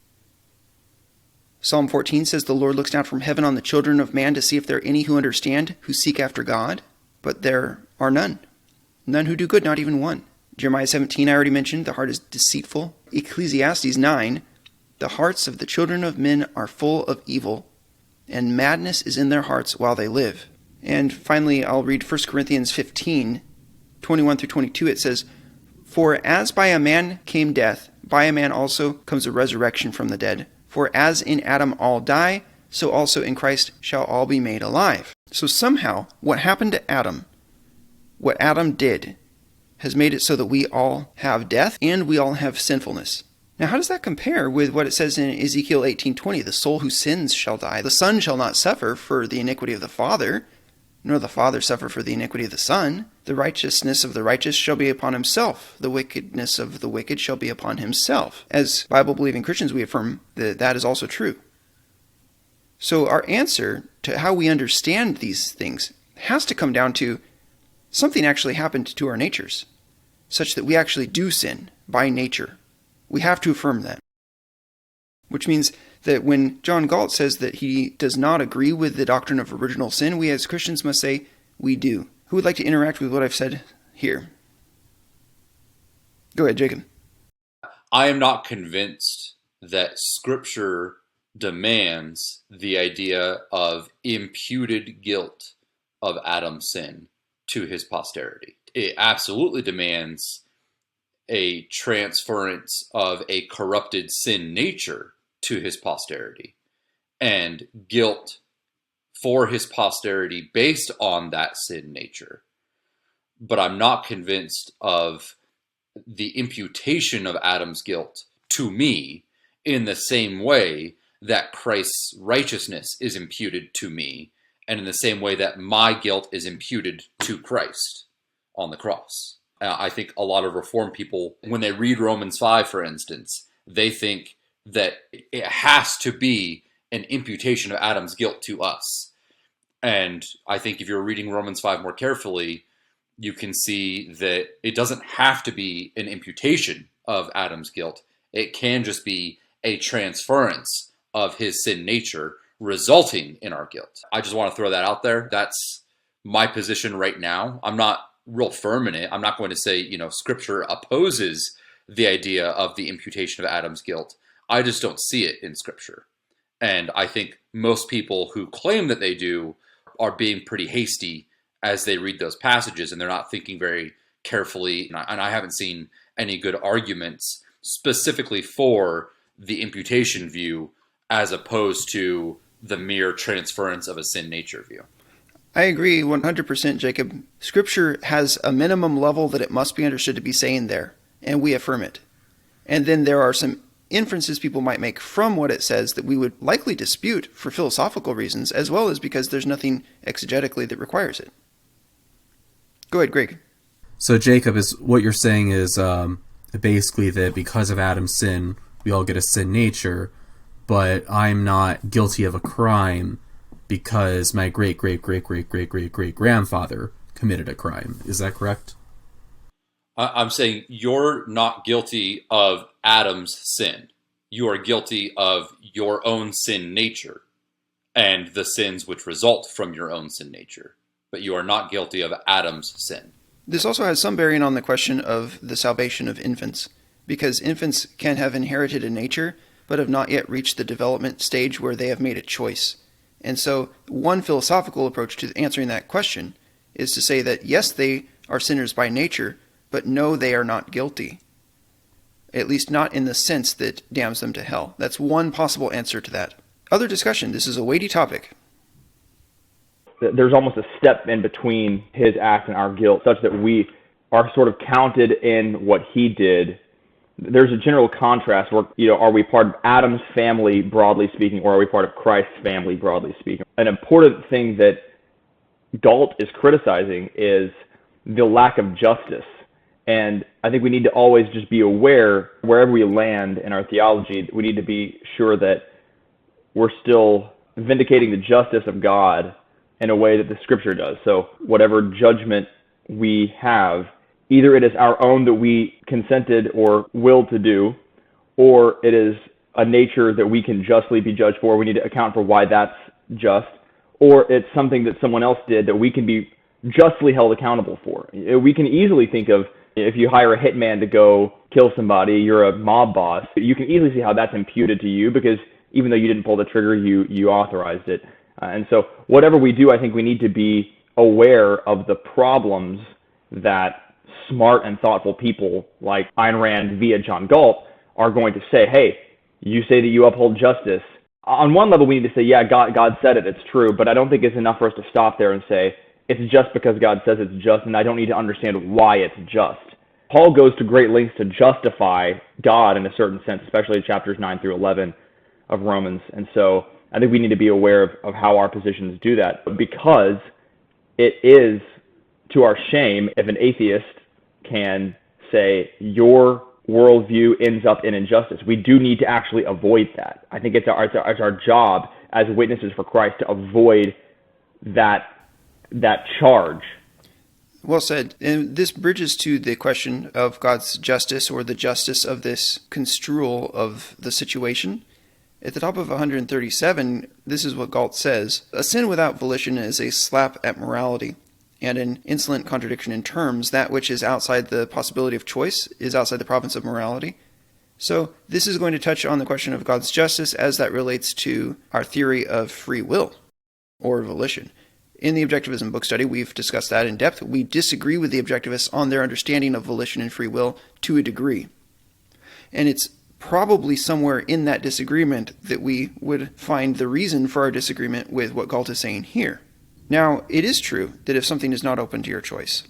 A: Psalm 14 says the Lord looks down from heaven on the children of man to see if there are any who understand, who seek after God. But there are none. None who do good, not even one. Jeremiah 17, I already mentioned, the heart is deceitful. Ecclesiastes 9, the hearts of the children of men are full of evil, and madness is in their hearts while they live. And finally, I'll read 1 Corinthians 15, 21 through 22. It says, for as by a man came death, by a man also comes a resurrection from the dead. For as in Adam all die, so also in Christ shall all be made alive. So somehow, what happened to Adam, what Adam did, has made it so that we all have death and we all have sinfulness. Now, how does that compare with what it says in Ezekiel 18:20? The soul who sins shall die. The son shall not suffer for the iniquity of the father, nor the father suffer for the iniquity of the son. The righteousness of the righteous shall be upon himself. The wickedness of the wicked shall be upon himself. As Bible-believing Christians, we affirm that that is also true. So our answer to how we understand these things has to come down to something actually happened to our natures, such that we actually do sin by nature. We have to affirm that. Which means that when John Galt says that he does not agree with the doctrine of original sin, we as Christians must say, we do. Who would like to interact with what I've said here? Go ahead, Jacob.
C: I am not convinced that Scripture demands the idea of imputed guilt of Adam's sin to his posterity. It absolutely demands a transference of a corrupted sin nature to his posterity and guilt for his posterity based on that sin nature. But I'm not convinced of the imputation of Adam's guilt to me in the same way that Christ's righteousness is imputed to me, and in the same way that my guilt is imputed to Christ on the cross. I think a lot of Reformed people, when they read Romans 5, for instance, they think that it has to be an imputation of Adam's guilt to us. And I think if you're reading Romans 5 more carefully, you can see that it doesn't have to be an imputation of Adam's guilt. It can just be a transference of his sin nature resulting in our guilt. I just want to throw that out there. That's my position right now. I'm not real firm in it. I'm not going to say, Scripture opposes the idea of the imputation of Adam's guilt. I just don't see it in Scripture. And I think most people who claim that they do are being pretty hasty as they read those passages, and they're not thinking very carefully. And I haven't seen any good arguments specifically for the imputation view as opposed to the mere transference of a sin nature view.
A: I agree 100%, Jacob. Scripture has a minimum level that it must be understood to be saying there, and we affirm it. And then there are some inferences people might make from what it says that we would likely dispute for philosophical reasons, as well as because there's nothing exegetically that requires it. Go ahead, Greg.
E: So Jacob, is what you're saying is basically that because of Adam's sin, we all get a sin nature, but I'm not guilty of a crime because my great-great-great-great-great-great-great-grandfather committed a crime. Is that correct?
C: I'm saying you're not guilty of Adam's sin. You are guilty of your own sin nature and the sins which result from your own sin nature. But you are not guilty of Adam's sin.
A: This also has some bearing on the question of the salvation of infants, because infants can have inherited a nature, but have not yet reached the development stage where they have made a choice. And so one philosophical approach to answering that question is to say that yes, they are sinners by nature, but no, they are not guilty. At least not in the sense that damns them to hell. That's one possible answer to that. Other discussion. This is a weighty topic.
D: There's almost a step in between his act and our guilt, such that we are sort of counted in what he did. There's a general contrast where, are we part of Adam's family, broadly speaking, or are we part of Christ's family, broadly speaking? An important thing that Galt is criticizing is the lack of justice. And I think we need to always just be aware, wherever we land in our theology, we need to be sure that we're still vindicating the justice of God in a way that the Scripture does. So whatever judgment we have, either it is our own that we consented or willed to do, or it is a nature that we can justly be judged for. We need to account for why that's just, or it's something that someone else did that we can be justly held accountable for. We can easily think of, if you hire a hitman to go kill somebody, you're a mob boss, you can easily see how that's imputed to you, because even though you didn't pull the trigger, you authorized it. And so whatever we do, I think we need to be aware of the problems that smart and thoughtful people like Ayn Rand via John Galt are going to say, hey, you say that you uphold justice. On one level, we need to say, yeah, God said it, it's true, but I don't think it's enough for us to stop there and say, it's just because God says it's just, and I don't need to understand why it's just. Paul goes to great lengths to justify God in a certain sense, especially in chapters 9 through 11 of Romans. And so I think we need to be aware of how our positions do that, because it is to our shame if an atheist can say your worldview ends up in injustice. We do need to actually avoid that. I think it's our job as witnesses for Christ to avoid that charge.
A: Well said. And this bridges to the question of God's justice, or the justice of this construal of the situation. At the top of 137, this is what Galt says: a sin without volition is a slap at morality, and an insolent contradiction in terms. That which is outside the possibility of choice is outside the province of morality. So this is going to touch on the question of God's justice as that relates to our theory of free will, or volition. In the Objectivism book study, we've discussed that in depth. We disagree with the Objectivists on their understanding of volition and free will to a degree. And it's probably somewhere in that disagreement that we would find the reason for our disagreement with what Galt is saying here. Now, it is true that if something is not open to your choice,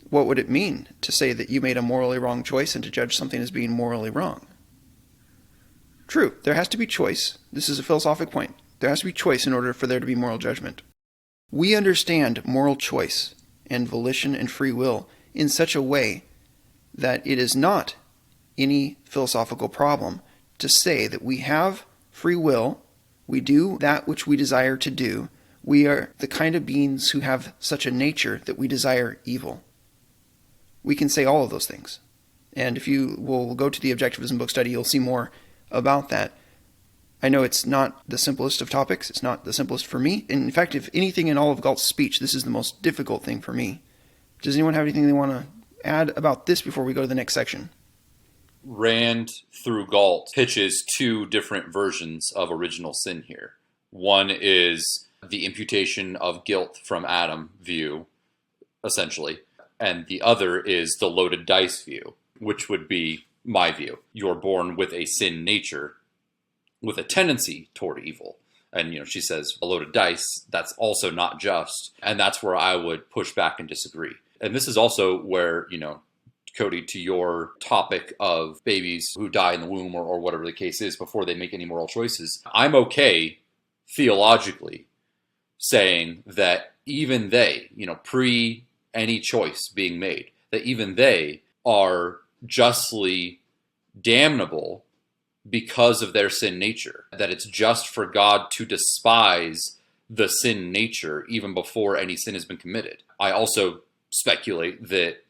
A: what would it mean to say that you made a morally wrong choice and to judge something as being morally wrong? True, there has to be choice. This is a philosophic point. There has to be choice in order for there to be moral judgment. We understand moral choice and volition and free will in such a way that it is not any philosophical problem to say that we have free will, we do that which we desire to do, we are the kind of beings who have such a nature that we desire evil. We can say all of those things. And if you will go to the Objectivism book study, you'll see more about that. I know it's not the simplest of topics. It's not the simplest for me. In fact, if anything in all of Galt's speech, this is the most difficult thing for me. Does anyone have anything they want to add about this before we go to the next section?
C: Rand, through Galt, pitches two different versions of original sin here. One is the imputation of guilt from Adam view, essentially, and the other is the loaded dice view, which would be my view. You're born with a sin nature, with a tendency toward evil. And, she says, a loaded dice, that's also not just. And that's where I would push back and disagree. And this is also where, Cody, to your topic of babies who die in the womb or whatever the case is before they make any moral choices, I'm okay theologically saying that even they, pre any choice being made, that even they are justly damnable because of their sin nature, that it's just for God to despise the sin nature even before any sin has been committed. I also speculate that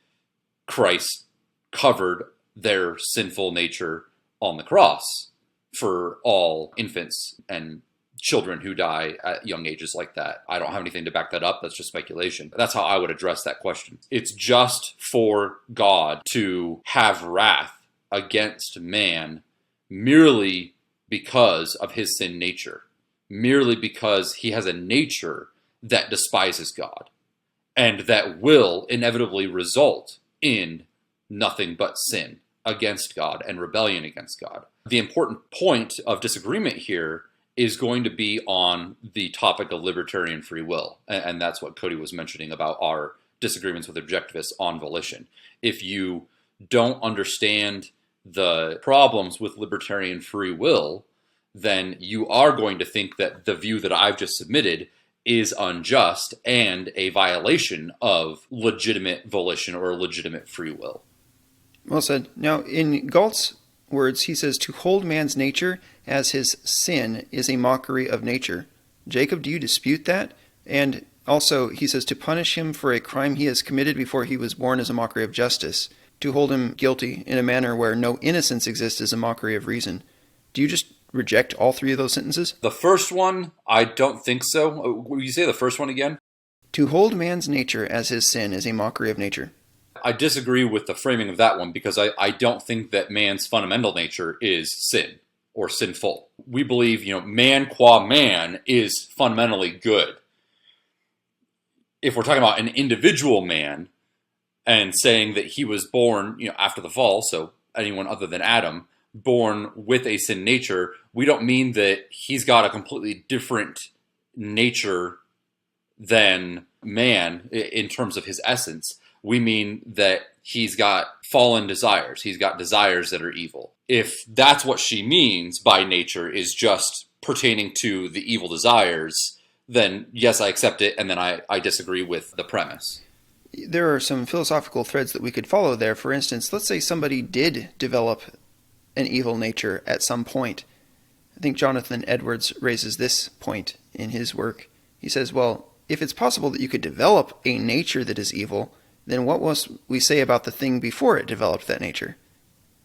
C: Christ covered their sinful nature on the cross for all infants and children who die at young ages like that. I don't have anything to back that up. That's just speculation. That's how I would address that question. It's just for God to have wrath against man merely because of his sin nature, merely because he has a nature that despises God and that will inevitably result in nothing but sin against God and rebellion against God. The important point of disagreement here is going to be on the topic of libertarian free will. And that's what Cody was mentioning about our disagreements with objectivists on volition. If you don't understand the problems with libertarian free will, then you are going to think that the view that I've just submitted is unjust and a violation of legitimate volition or legitimate free will.
A: Well said. Now, in Galt's words, he says, to hold man's nature as his sin is a mockery of nature. Jacob, do you dispute that? And also, he says, to punish him for a crime he has committed before he was born is a mockery of justice. To hold him guilty in a manner where no innocence exists is a mockery of reason. Do you just reject all three of those sentences?
C: The first one, I don't think so. Will you say the first one again?
A: To hold man's nature as his sin is a mockery of nature.
C: I disagree with the framing of that one because I don't think that man's fundamental nature is sin or sinful. We believe, man qua man is fundamentally good. If we're talking about an individual man and saying that he was born, after the fall, so anyone other than Adam, born with a sin nature, we don't mean that he's got a completely different nature than man in terms of his essence. We mean that he's got fallen desires. He's got desires that are evil. If that's what she means by nature is just pertaining to the evil desires, then yes, I accept it, and then I disagree with the premise.
A: There are some philosophical threads that we could follow there. For instance, let's say somebody did develop an evil nature at some point. I think Jonathan Edwards raises this point in his work. He says, well, if it's possible that you could develop a nature that is evil, then what must we say about the thing before it developed that nature?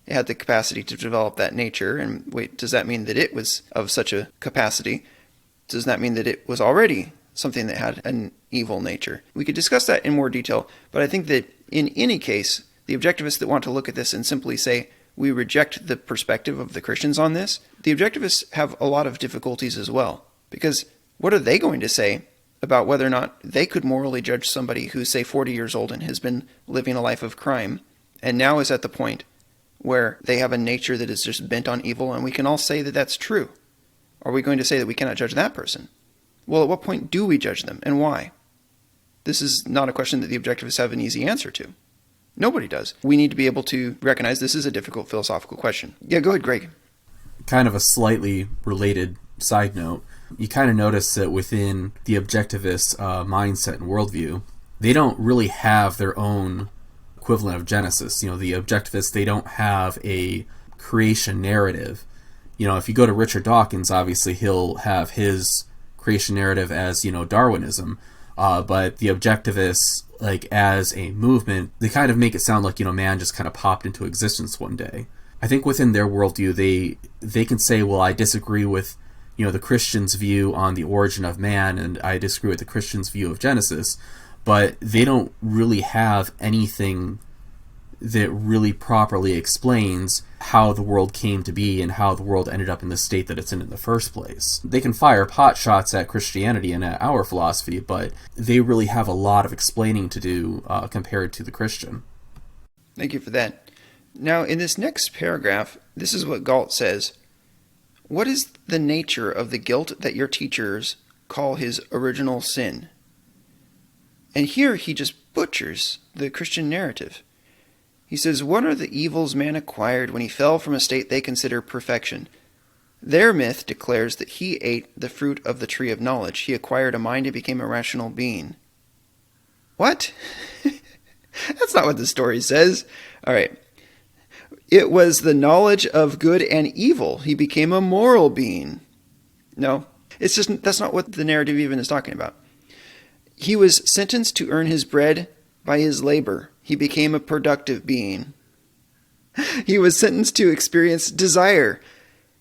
A: It had the capacity to develop that nature, and wait, does that mean that it was of such a capacity? Does that mean that it was already something that had an evil nature? We could discuss that in more detail, but I think that in any case, the objectivists that want to look at this and simply say, we reject the perspective of the Christians on this, the objectivists have a lot of difficulties as well. Because what are they going to say about whether or not they could morally judge somebody who's, say, 40 years old and has been living a life of crime, and now is at the point where they have a nature that is just bent on evil, and we can all say that that's true? Are we going to say that we cannot judge that person? Well, at what point do we judge them, and why? This is not a question that the objectivists have an easy answer to. Nobody does. We need to be able to recognize this is a difficult philosophical question. Yeah, go ahead, Greg.
E: Kind of a slightly related side note, you kind of notice that within the objectivist mindset and worldview, they don't really have their own equivalent of Genesis. The objectivists, they don't have a creation narrative. If you go to Richard Dawkins, obviously he'll have his creation narrative as, Darwinism. But the objectivists, like as a movement, they kind of make it sound like, man just kind of popped into existence one day. I think within their worldview, they can say, well, I disagree with, the Christians' view on the origin of man, and I disagree with the Christians' view of Genesis, but they don't really have anything that really properly explains how the world came to be and how the world ended up in the state that it's in the first place. They can fire pot shots at Christianity and at our philosophy, but they really have a lot of explaining to do compared to the Christian.
A: Thank you for that. Now, in this next paragraph, this is what Galt says. What is the nature of the guilt that your teachers call his original sin? And here he just butchers the Christian narrative. He says, "What are the evils man acquired when he fell from a state they consider perfection? Their myth declares that he ate the fruit of the tree of knowledge. He acquired a mind and became a rational being." What? That's not what the story says. All right. It was the knowledge of good and evil. He became a moral being. No, that's not what the narrative even is talking about. He was sentenced to earn his bread by his labor. He became a productive being. He was sentenced to experience desire.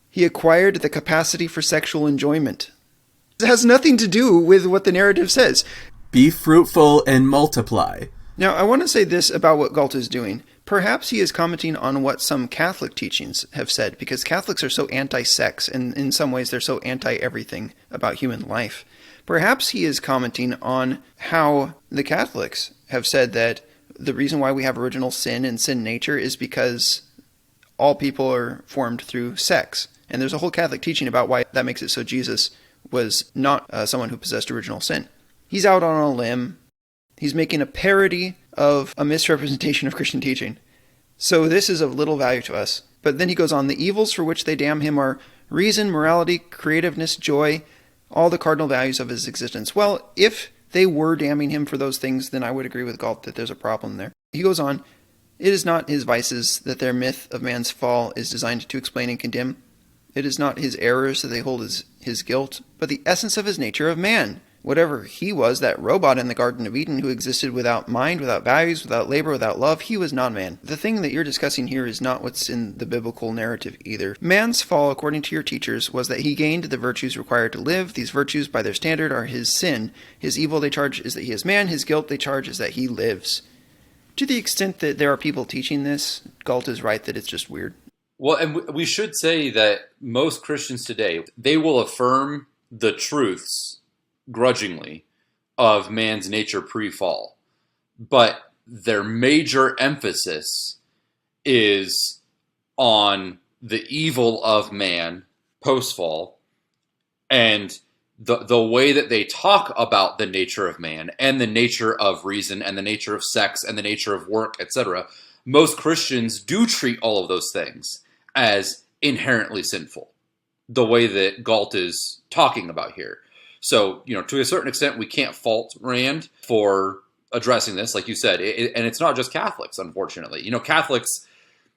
A: He acquired the capacity for sexual enjoyment. It has nothing to do with what the narrative says.
E: Be fruitful and multiply.
A: Now, I want to say this about what Galt is doing. Perhaps he is commenting on what some Catholic teachings have said, because Catholics are so anti-sex, and in some ways they're so anti-everything about human life. Perhaps he is commenting on how the Catholics have said that the reason why we have original sin and sin nature is because all people are formed through sex. And there's a whole Catholic teaching about why that makes it so Jesus was not someone who possessed original sin. He's out on a limb. He's making a parody of a misrepresentation of Christian teaching. So this is of little value to us. But then he goes on, "The evils for which they damn him are reason, morality, creativeness, joy, all the cardinal values of his existence." Well, if they were damning him for those things, then I would agree with Galt that there's a problem there. He goes on, "It is not his vices that their myth of man's fall is designed to explain and condemn. It is not his errors that they hold as his guilt, but the essence of his nature of man. Whatever he was, that robot in the Garden of Eden who existed without mind, without values, without labor, without love, he was not man. The thing that you're discussing here is not what's in the biblical narrative either. Man's fall, according to your teachers, was that he gained the virtues required to live. These virtues, by their standard, are his sin. His evil, they charge, is that he is man. His guilt, they charge, is that he lives." To the extent that there are people teaching this, Galt is right that it's just weird.
C: Well, and we should say that most Christians today, they will affirm the truths grudgingly of man's nature pre-fall. But their major emphasis is on the evil of man post-fall, and the way that they talk about the nature of man and the nature of reason and the nature of sex and the nature of work, etc. Most Christians do treat all of those things as inherently sinful, the way that Galt is talking about here. So, to a certain extent, we can't fault Rand for addressing this, like you said. And it's not just Catholics, unfortunately. Catholics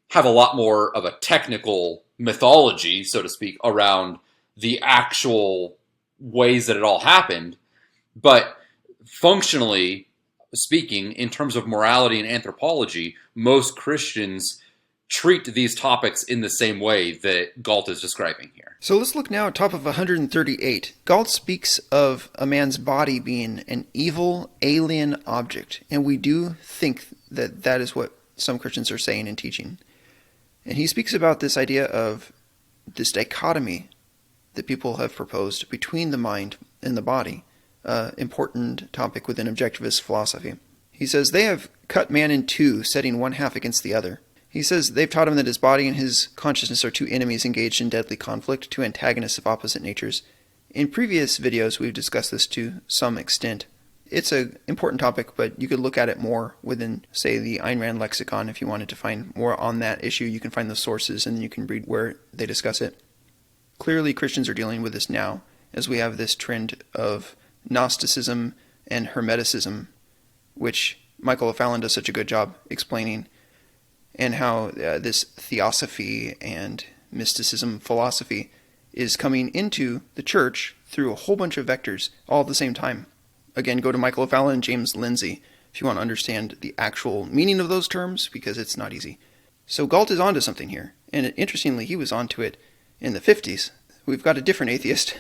C: have a lot more of a technical mythology, so to speak, around the actual ways that it all happened. But functionally speaking, in terms of morality and anthropology, most Christians treat these topics in the same way that Galt is describing here.
A: So let's look now at top of 138. Galt speaks of a man's body being an evil, alien object, and we do think that that is what some Christians are saying and teaching. And he speaks about this idea of this dichotomy that people have proposed between the mind and the body, an important topic within objectivist philosophy. He says they have cut man in two, setting one half against the other. He says they've taught him that his body and his consciousness are two enemies engaged in deadly conflict, two antagonists of opposite natures. In previous videos, we've discussed this to some extent. It's an important topic, but you could look at it more within, say, the Ayn Rand lexicon. If you wanted to find more on that issue, you can find the sources and you can read where they discuss it. Clearly, Christians are dealing with this now, as we have this trend of Gnosticism and Hermeticism, which Michael O'Fallon does such a good job explaining, and how this theosophy and mysticism philosophy is coming into the church through a whole bunch of vectors all at the same time. Again, go to Michael O'Fallon and James Lindsay if you want to understand the actual meaning of those terms, because it's not easy. So Galt is onto something here, and interestingly, he was onto it in the 50s. We've got a different atheist.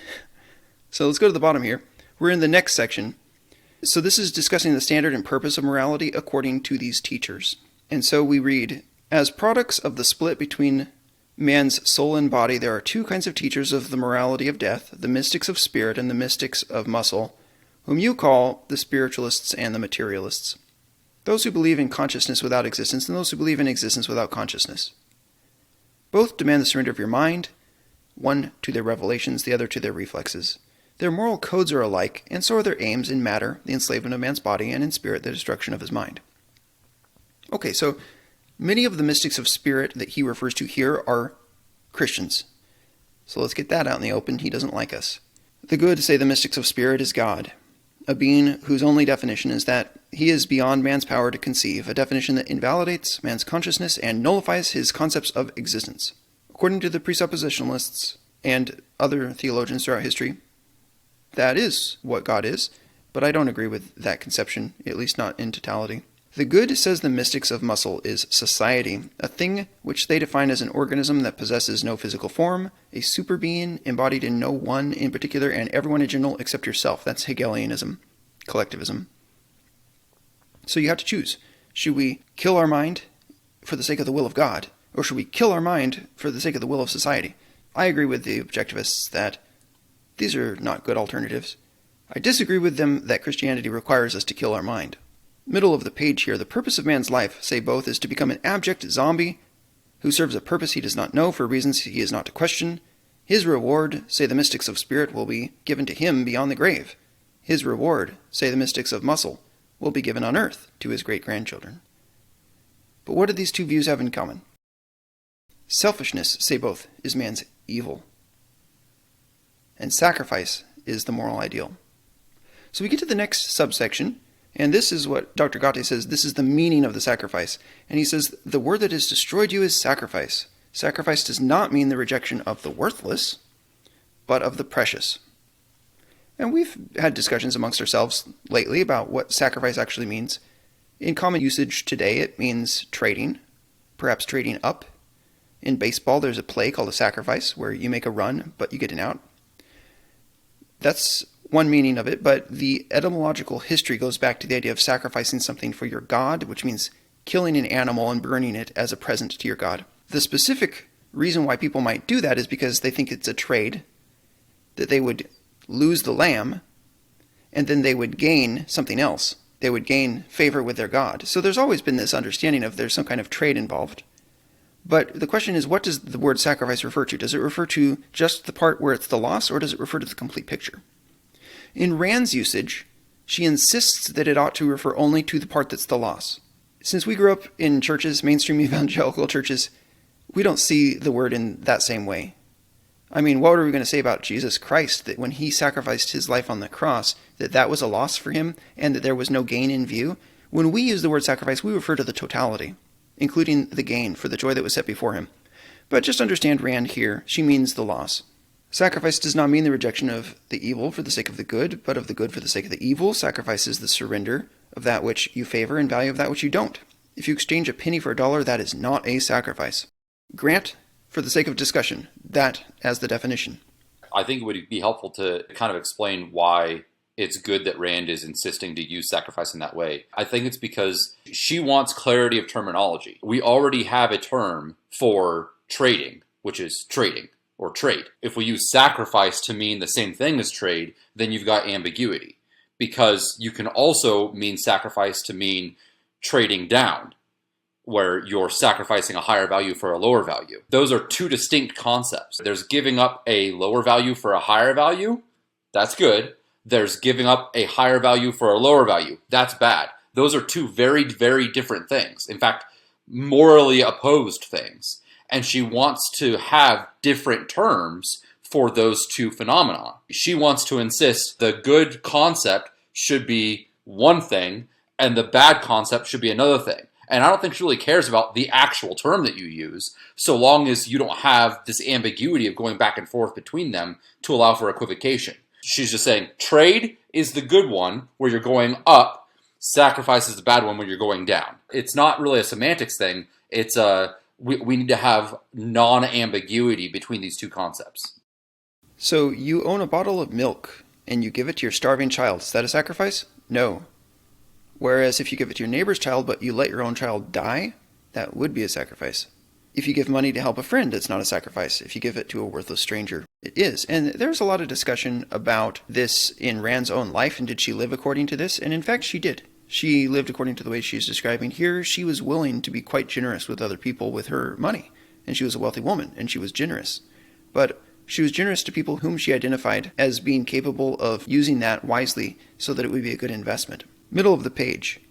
A: So let's go to the bottom here. We're in the next section. So this is discussing the standard and purpose of morality according to these teachers. And so we read, as products of the split between man's soul and body, there are two kinds of teachers of the morality of death, the mystics of spirit and the mystics of muscle, whom you call the spiritualists and the materialists. Those who believe in consciousness without existence and those who believe in existence without consciousness. Both demand the surrender of your mind, one to their revelations, the other to their reflexes. Their moral codes are alike, and so are their aims in matter, the enslavement of man's body, and in spirit, the destruction of his mind. Okay, so Many of the mystics of spirit that he refers to here are Christians. So let's get that out in the open. He doesn't like us. The good, say the mystics of spirit, is God, a being whose only definition is that he is beyond man's power to conceive, a definition that invalidates man's consciousness and nullifies his concepts of existence. According to the presuppositionalists and other theologians throughout history, that is what God is, but I don't agree with that conception, at least not in totality. The good, says the mystics of muscle, is society, a thing which they define as an organism that possesses no physical form, a superbeing embodied in no one in particular and everyone in general except yourself. That's Hegelianism, collectivism. So you have to choose. Should we kill our mind for the sake of the will of God, or should we kill our mind for the sake of the will of society? I agree with the objectivists that these are not good alternatives. I disagree with them that Christianity requires us to kill our mind. Middle of the page here, the purpose of man's life, say both, is to become an abject zombie who serves a purpose he does not know for reasons he is not to question. His reward, say the mystics of spirit, will be given to him beyond the grave. His reward, say the mystics of muscle, will be given on earth to his great-grandchildren. But what do these two views have in common? Selfishness, say both, is man's evil, and sacrifice is the moral ideal. So we get to the next subsection, and this is what Dr. Galt says, this is the meaning of the sacrifice. And he says, the word that has destroyed you is sacrifice. Sacrifice does not mean the rejection of the worthless, but of the precious. And we've had discussions amongst ourselves lately about what sacrifice actually means. In common usage today, it means trading, perhaps trading up. In baseball, there's a play called a sacrifice, where you make a run, but you get an out. That's one meaning of it, but the etymological history goes back to the idea of sacrificing something for your God, which means killing an animal and burning it as a present to your God. The specific reason why people might do that is because they think it's a trade, that they would lose the lamb, and then they would gain something else. They would gain favor with their God. So there's always been this understanding of there's some kind of trade involved. But the question is, what does the word sacrifice refer to? Does it refer to just the part where it's the loss, or does it refer to the complete picture? In Rand's usage, she insists that it ought to refer only to the part that's the loss. Since we grew up in churches, mainstream evangelical churches, we don't see the word in that same way. I mean, what are we going to say about Jesus Christ, that when he sacrificed his life on the cross, that was a loss for him, and that there was no gain in view? When we use the word sacrifice, we refer to the totality, including the gain for the joy that was set before him. But just understand Rand here, she means the loss. Sacrifice does not mean the rejection of the evil for the sake of the good, but of the good for the sake of the evil. Sacrifice is the surrender of that which you favor and value of that which you don't. If you exchange a penny for $1, that is not a sacrifice. Grant, for the sake of discussion, that as the definition.
C: I think it would be helpful to kind of explain why it's good that Rand is insisting to use sacrifice in that way. I think it's because she wants clarity of terminology. We already have a term for trading, which is trading or trade. If we use sacrifice to mean the same thing as trade, then you've got ambiguity, because you can also mean sacrifice to mean trading down, where you're sacrificing a higher value for a lower value. Those are two distinct concepts. There's giving up a lower value for a higher value. That's good. There's giving up a higher value for a lower value. That's bad. Those are two very, very different things. In fact, morally opposed things. And she wants to have different terms for those two phenomena. She wants to insist the good concept should be one thing and the bad concept should be another thing. And I don't think she really cares about the actual term that you use, so long as you don't have this ambiguity of going back and forth between them to allow for equivocation. She's just saying trade is the good one where you're going up, sacrifice is the bad one where you're going down. It's not really a semantics thing. It's we need to have non-ambiguity between these two concepts.
A: So you own a bottle of milk and you give it to your starving child. Is that a sacrifice? No. Whereas if you give it to your neighbor's child but you let your own child die, that would be a sacrifice. If you give money to help a friend, it's not a sacrifice. If you give it to a worthless stranger, it is. And there's a lot of discussion about this in Rand's own life, and did she live according to this? And in fact, she did. She lived according to the way she's describing here. She was willing to be quite generous with other people with her money. And she was a wealthy woman, and she was generous. But she was generous to people whom she identified as being capable of using that wisely so that it would be a good investment. Middle of the page.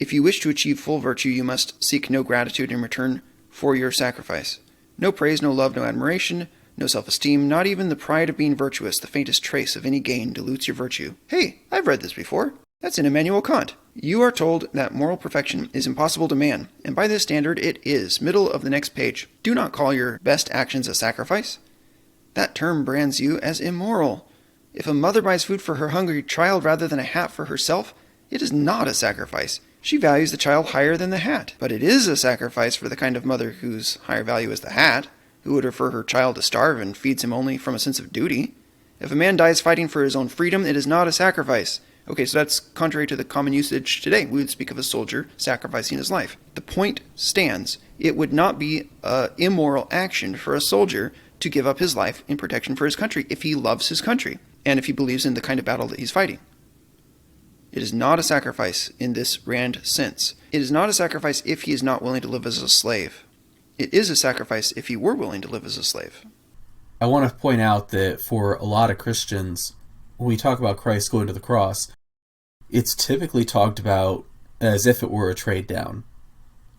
A: If you wish to achieve full virtue, you must seek no gratitude in return for your sacrifice. No praise, no love, no admiration, no self-esteem, not even the pride of being virtuous, the faintest trace of any gain dilutes your virtue. Hey, I've read this before. That's in Immanuel Kant. You are told that moral perfection is impossible to man, and by this standard it is. Middle of the next page. Do not call your best actions a sacrifice. That term brands you as immoral. If a mother buys food for her hungry child rather than a hat for herself, it is not a sacrifice. She values the child higher than the hat. But it is a sacrifice for the kind of mother whose higher value is the hat, who would refer her child to starve and feeds him only from a sense of duty. If a man dies fighting for his own freedom, it is not a sacrifice. Okay, so that's contrary to the common usage today. We would speak of a soldier sacrificing his life. The point stands. It would not be an immoral action for a soldier to give up his life in protection for his country if he loves his country and if he believes in the kind of battle that he's fighting. It is not a sacrifice in this Rand sense. It is not a sacrifice if he is not willing to live as a slave. It is a sacrifice if he were willing to live as a slave.
E: I want to point out that for a lot of Christians, when we talk about Christ going to the cross, it's typically talked about as if it were a trade down.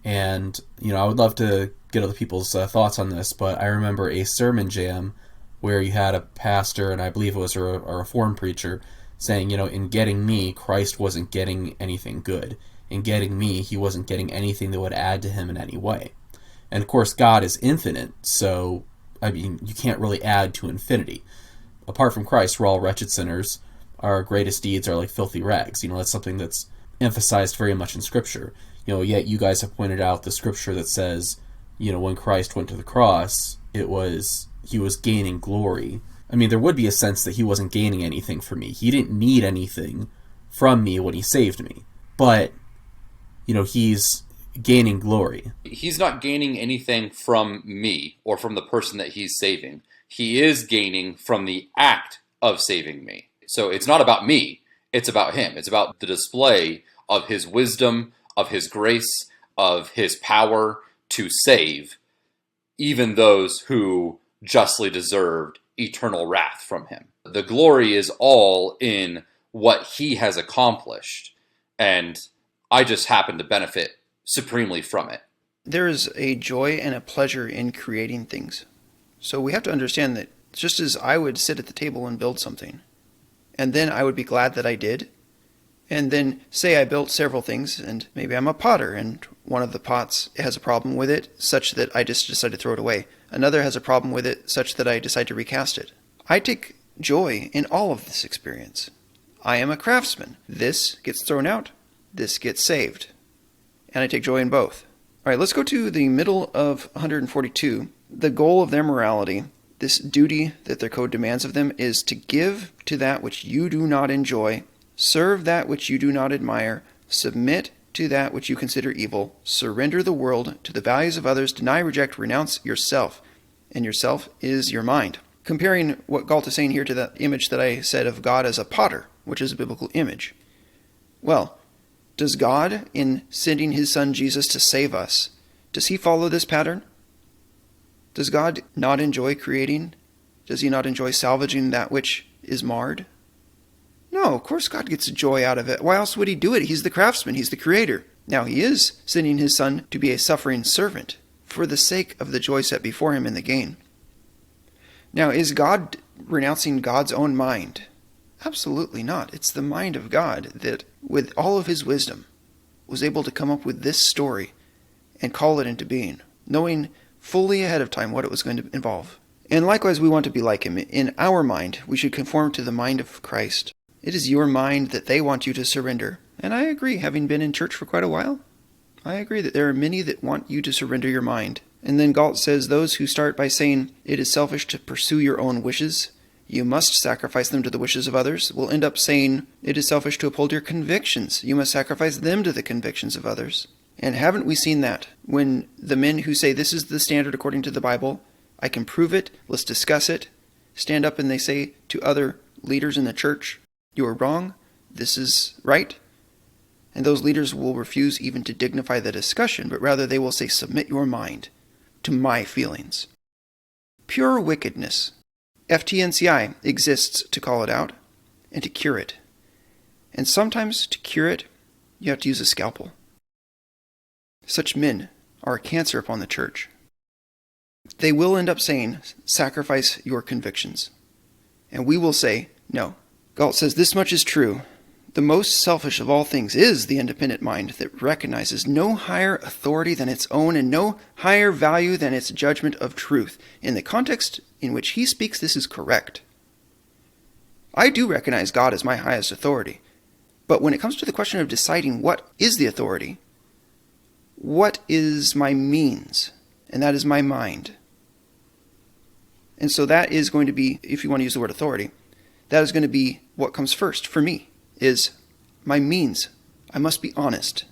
E: And, I would love to get other people's thoughts on this, but I remember a sermon jam where you had a pastor, and I believe it was a Reformed preacher, saying, in getting me, Christ wasn't getting anything good. In getting me, he wasn't getting anything that would add to him in any way. And of course, God is infinite, so, you can't really add to infinity. Apart from Christ, we're all wretched sinners. Our greatest deeds are like filthy rags. That's something that's emphasized very much in Scripture. Yet you guys have pointed out the Scripture that says, when Christ went to the cross, he was gaining glory. There would be a sense that he wasn't gaining anything from me. He didn't need anything from me when he saved me. But, he's gaining glory.
C: He's not gaining anything from me or from the person that he's saving. He is gaining from the act of saving me. So it's not about me. It's about him. It's about the display of his wisdom, of his grace, of his power to save even those who justly deserved eternal wrath from him. The glory is all in what he has accomplished, and I just happen to benefit supremely from it.
A: There is a joy and a pleasure in creating things. So we have to understand that just as I would sit at the table and build something, and then I would be glad that I did, and then say I built several things, and maybe I'm a potter, and one of the pots has a problem with it, such that I just decide to throw it away. Another has a problem with it, such that I decide to recast it. I take joy in all of this experience. I am a craftsman. This gets thrown out, this gets saved. And I take joy in both. All right, let's go to the middle of 142. The goal of their morality, this duty that their code demands of them, is to give to that which you do not enjoy, serve that which you do not admire, submit to that which you consider evil, surrender the world to the values of others, deny, reject, renounce yourself. And yourself is your mind. Comparing what Galt is saying here to that image that I said of God as a potter, which is a biblical image. Well, does God, in sending his son Jesus to save us, does he follow this pattern? Does God not enjoy creating? Does he not enjoy salvaging that which is marred? No, of course God gets joy out of it. Why else would he do it? He's the craftsman. He's the creator. Now he is sending his son to be a suffering servant for the sake of the joy set before him in the gain. Now, is God renouncing God's own mind? Absolutely not. It's the mind of God that, with all of his wisdom, was able to come up with this story and call it into being, knowing fully ahead of time what it was going to involve. And likewise, we want to be like him. In our mind, we should conform to the mind of Christ. It is your mind that they want you to surrender. And I agree, having been in church for quite a while, I agree that there are many that want you to surrender your mind. And then Galt says those who start by saying it is selfish to pursue your own wishes, you must sacrifice them to the wishes of others, will end up saying it is selfish to uphold your convictions. You must sacrifice them to the convictions of others. And haven't we seen that? When the men who say this is the standard according to the Bible, I can prove it, let's discuss it, stand up and they say to other leaders in the church, you are wrong, this is right. And those leaders will refuse even to dignify the discussion, but rather they will say, submit your mind to my feelings. Pure wickedness. FTNCI exists to call it out and to cure it. And sometimes to cure it, you have to use a scalpel. Such men are a cancer upon the church. They will end up saying, sacrifice your convictions. And we will say, no. Galt says this much is true. The most selfish of all things is the independent mind that recognizes no higher authority than its own and no higher value than its judgment of truth. In the context in which he speaks, this is correct. I do recognize God as my highest authority. But when it comes to the question of deciding what is the authority, what is my means? And that is my mind. And so that is going to be, if you want to use the word authority, that is going to be what comes first for me, is my means. I must be honest.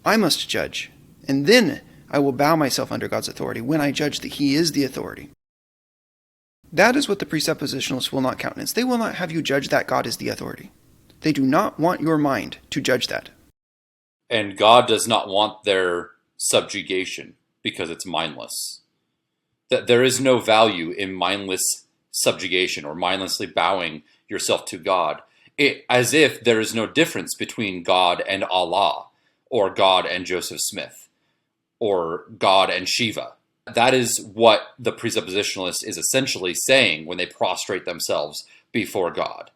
A: I must judge. And then I will bow myself under God's authority when I judge that he is the authority. That is what the presuppositionalists will not countenance. They will not have you judge that God is the authority. They do not want your mind to judge that.
C: And God does not want their subjugation because it's mindless. That there is no value in mindless subjugation or mindlessly bowing yourself to God. As if there is no difference between God and Allah, or God and Joseph Smith, or God and Shiva. That is what the presuppositionalist is essentially saying when they prostrate themselves before God,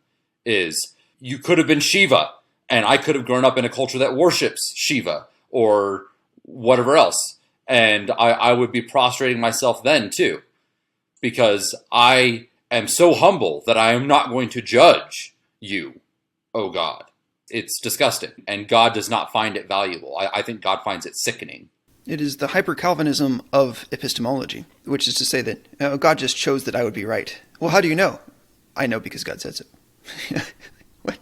C: is you could have been Shiva, and I could have grown up in a culture that worships Shiva, or whatever else, and I would be prostrating myself then too, because I am so humble that I am not going to judge you, oh God. It's disgusting, and God does not find it valuable. I think God finds it sickening.
A: It is the hyper-Calvinism of epistemology, which is to say that God just chose that I would be right. Well, how do you know? I know because God said so. What?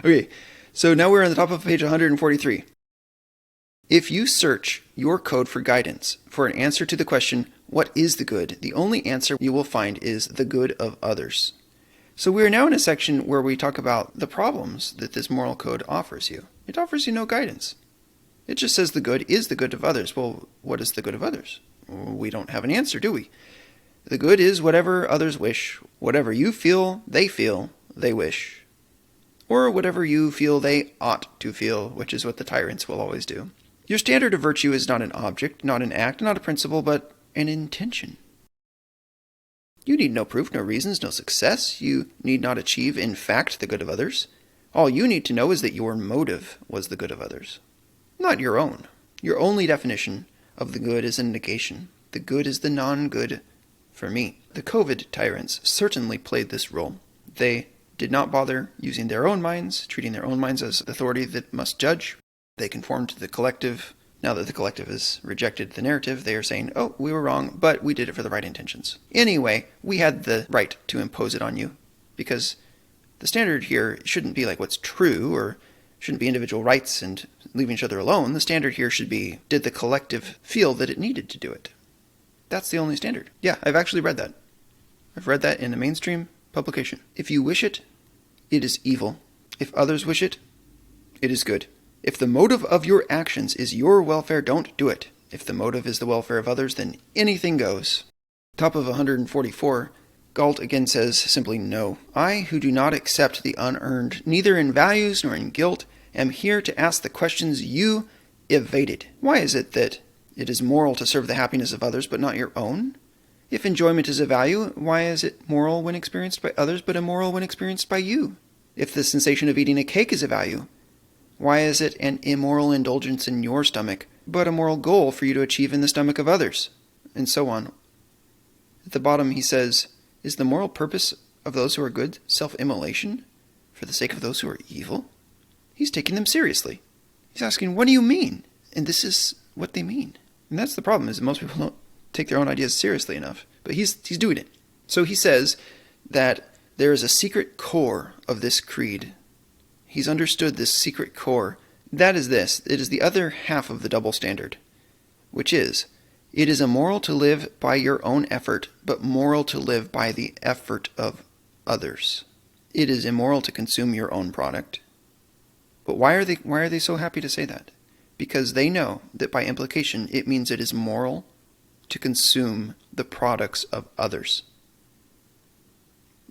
A: Okay, so now we're on the top of page 143. If you search your code for guidance for an answer to the question, what is the good? The only answer you will find is the good of others. So we are now in a section where we talk about the problems that this moral code offers you. It offers you no guidance. It just says the good is the good of others. Well, what is the good of others? We don't have an answer, do we? The good is whatever others wish, whatever you feel, they wish. Or whatever you feel they ought to feel, which is what the tyrants will always do. Your standard of virtue is not an object, not an act, not a principle, but an intention. You need no proof, no reasons, no success. You need not achieve, in fact, the good of others. All you need to know is that your motive was the good of others, not your own. Your only definition of the good is a negation. The good is the non-good for me. The COVID tyrants certainly played this role. They did not bother using their own minds, treating their own minds as authority that must judge. They conformed to the collective. Now that the collective has rejected the narrative, they are saying, oh, we were wrong, but we did it for the right intentions. Anyway, we had the right to impose it on you, because the standard here shouldn't be like what's true, or shouldn't be individual rights and leaving each other alone. The standard here should be, did the collective feel that it needed to do it? That's the only standard. Yeah, I've actually read that. I've read that in a mainstream publication. If you wish it, it is evil. If others wish it, it is good. If the motive of your actions is your welfare, don't do it. If the motive is the welfare of others, then anything goes. Top of 144, Galt again says simply no. I, who do not accept the unearned, neither in values nor in guilt, am here to ask the questions you evaded. Why is it that it is moral to serve the happiness of others but not your own? If enjoyment is a value, why is it moral when experienced by others but immoral when experienced by you? If the sensation of eating a cake is a value, why is it an immoral indulgence in your stomach, but a moral goal for you to achieve in the stomach of others? And so on. At the bottom he says, is the moral purpose of those who are good self-immolation for the sake of those who are evil? He's taking them seriously. He's asking, what do you mean? And this is what they mean. And that's the problem, is that most people don't take their own ideas seriously enough. But he's doing it. So he says that there is a secret core of this creed. He's understood this secret core. That is this. It is the other half of the double standard, which is, it is immoral to live by your own effort, but moral to live by the effort of others. It is immoral to consume your own product. But why are they so happy to say that? Because they know that by implication it means it is moral to consume the products of others.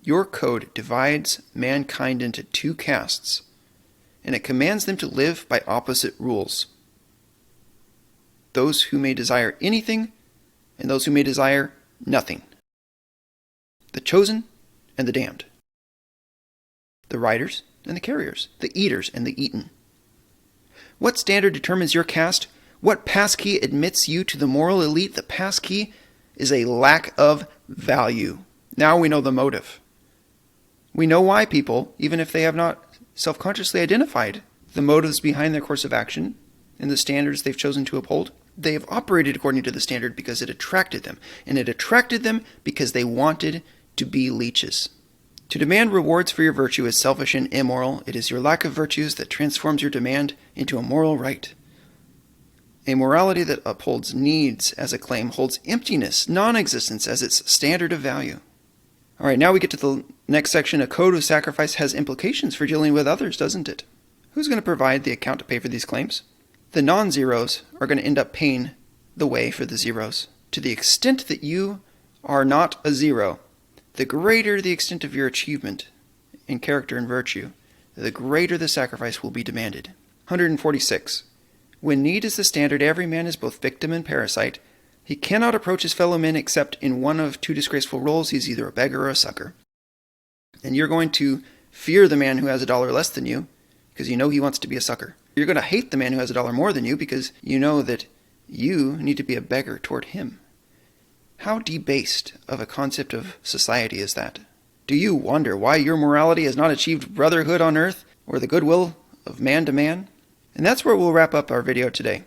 A: Your code divides mankind into two castes, and it commands them to live by opposite rules. those who may desire anything and those who may desire nothing. The chosen and the damned. The riders and the carriers. The eaters and the eaten. What standard determines your caste? What passkey admits you to the moral elite? The passkey is a lack of value. Now we know the motive. We know why people, even if they have not self-consciously identified the motives behind their course of action and the standards they've chosen to uphold, they have operated according to the standard because it attracted them. And it attracted them because they wanted to be leeches. To demand rewards for your virtue is selfish and immoral. It is your lack of virtues that transforms your demand into a moral right. A morality that upholds needs as a claim holds emptiness, non-existence as its standard of value. All right, now we get to the next section. A code of sacrifice has implications for dealing with others, doesn't it? Who's going to provide the account to pay for these claims? The non-zeros are going to end up paying the way for the zeros. To the extent that you are not a zero, the greater the extent of your achievement in character and virtue, the greater the sacrifice will be demanded. 146. When need is the standard, every man is both victim and parasite. He cannot approach his fellow men except in one of two disgraceful roles. He's either a beggar or a sucker. And you're going to fear the man who has $1 less than you because you know he wants to be a sucker. You're going to hate the man who has $1 more than you because you know that you need to be a beggar toward him. How debased of a concept of society is that? Do you wonder why your morality has not achieved brotherhood on earth or the goodwill of man to man? And that's where we'll wrap up our video today.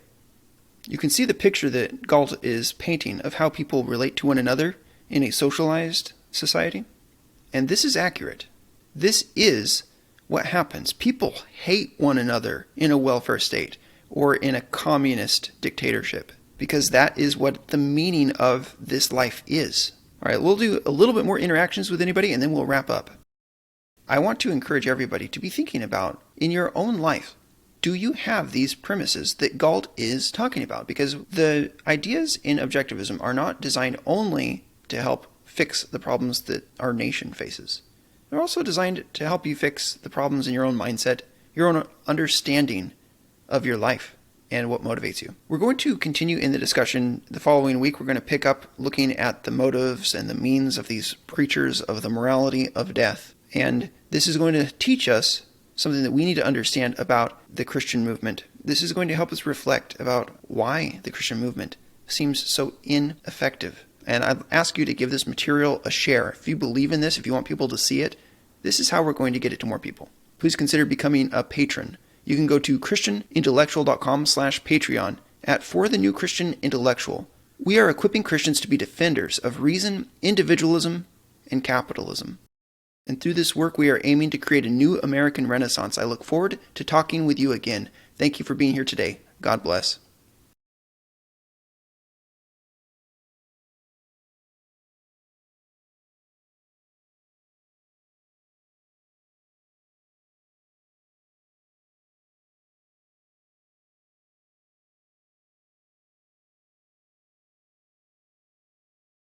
A: You can see the picture that Galt is painting of how people relate to one another in a socialized society. And this is accurate. This is what happens. People hate one another in a welfare state or in a communist dictatorship because that is what the meaning of this life is. All right, we'll do a little bit more interactions with anybody and then we'll wrap up. I want to encourage everybody to be thinking about in your own life. Do you have these premises that Galt is talking about? Because the ideas in objectivism are not designed only to help fix the problems that our nation faces. They're also designed to help you fix the problems in your own mindset, your own understanding of your life and what motivates you. We're going to continue in the discussion the following week. We're going to pick up looking at the motives and the means of these preachers of the morality of death. And this is going to teach us something that we need to understand about the Christian movement. This is going to help us reflect about why the Christian movement seems so ineffective. And I'd ask you to give this material a share. If you believe in this, if you want people to see it, this is how we're going to get it to more people. Please consider becoming a patron. You can go to christianintellectual.com/Patreon at For the New Christian Intellectual. We are equipping Christians to be defenders of reason, individualism, and capitalism. And through this work, we are aiming to create a new American Renaissance. I look forward to talking with you again. Thank you for being here today. God bless.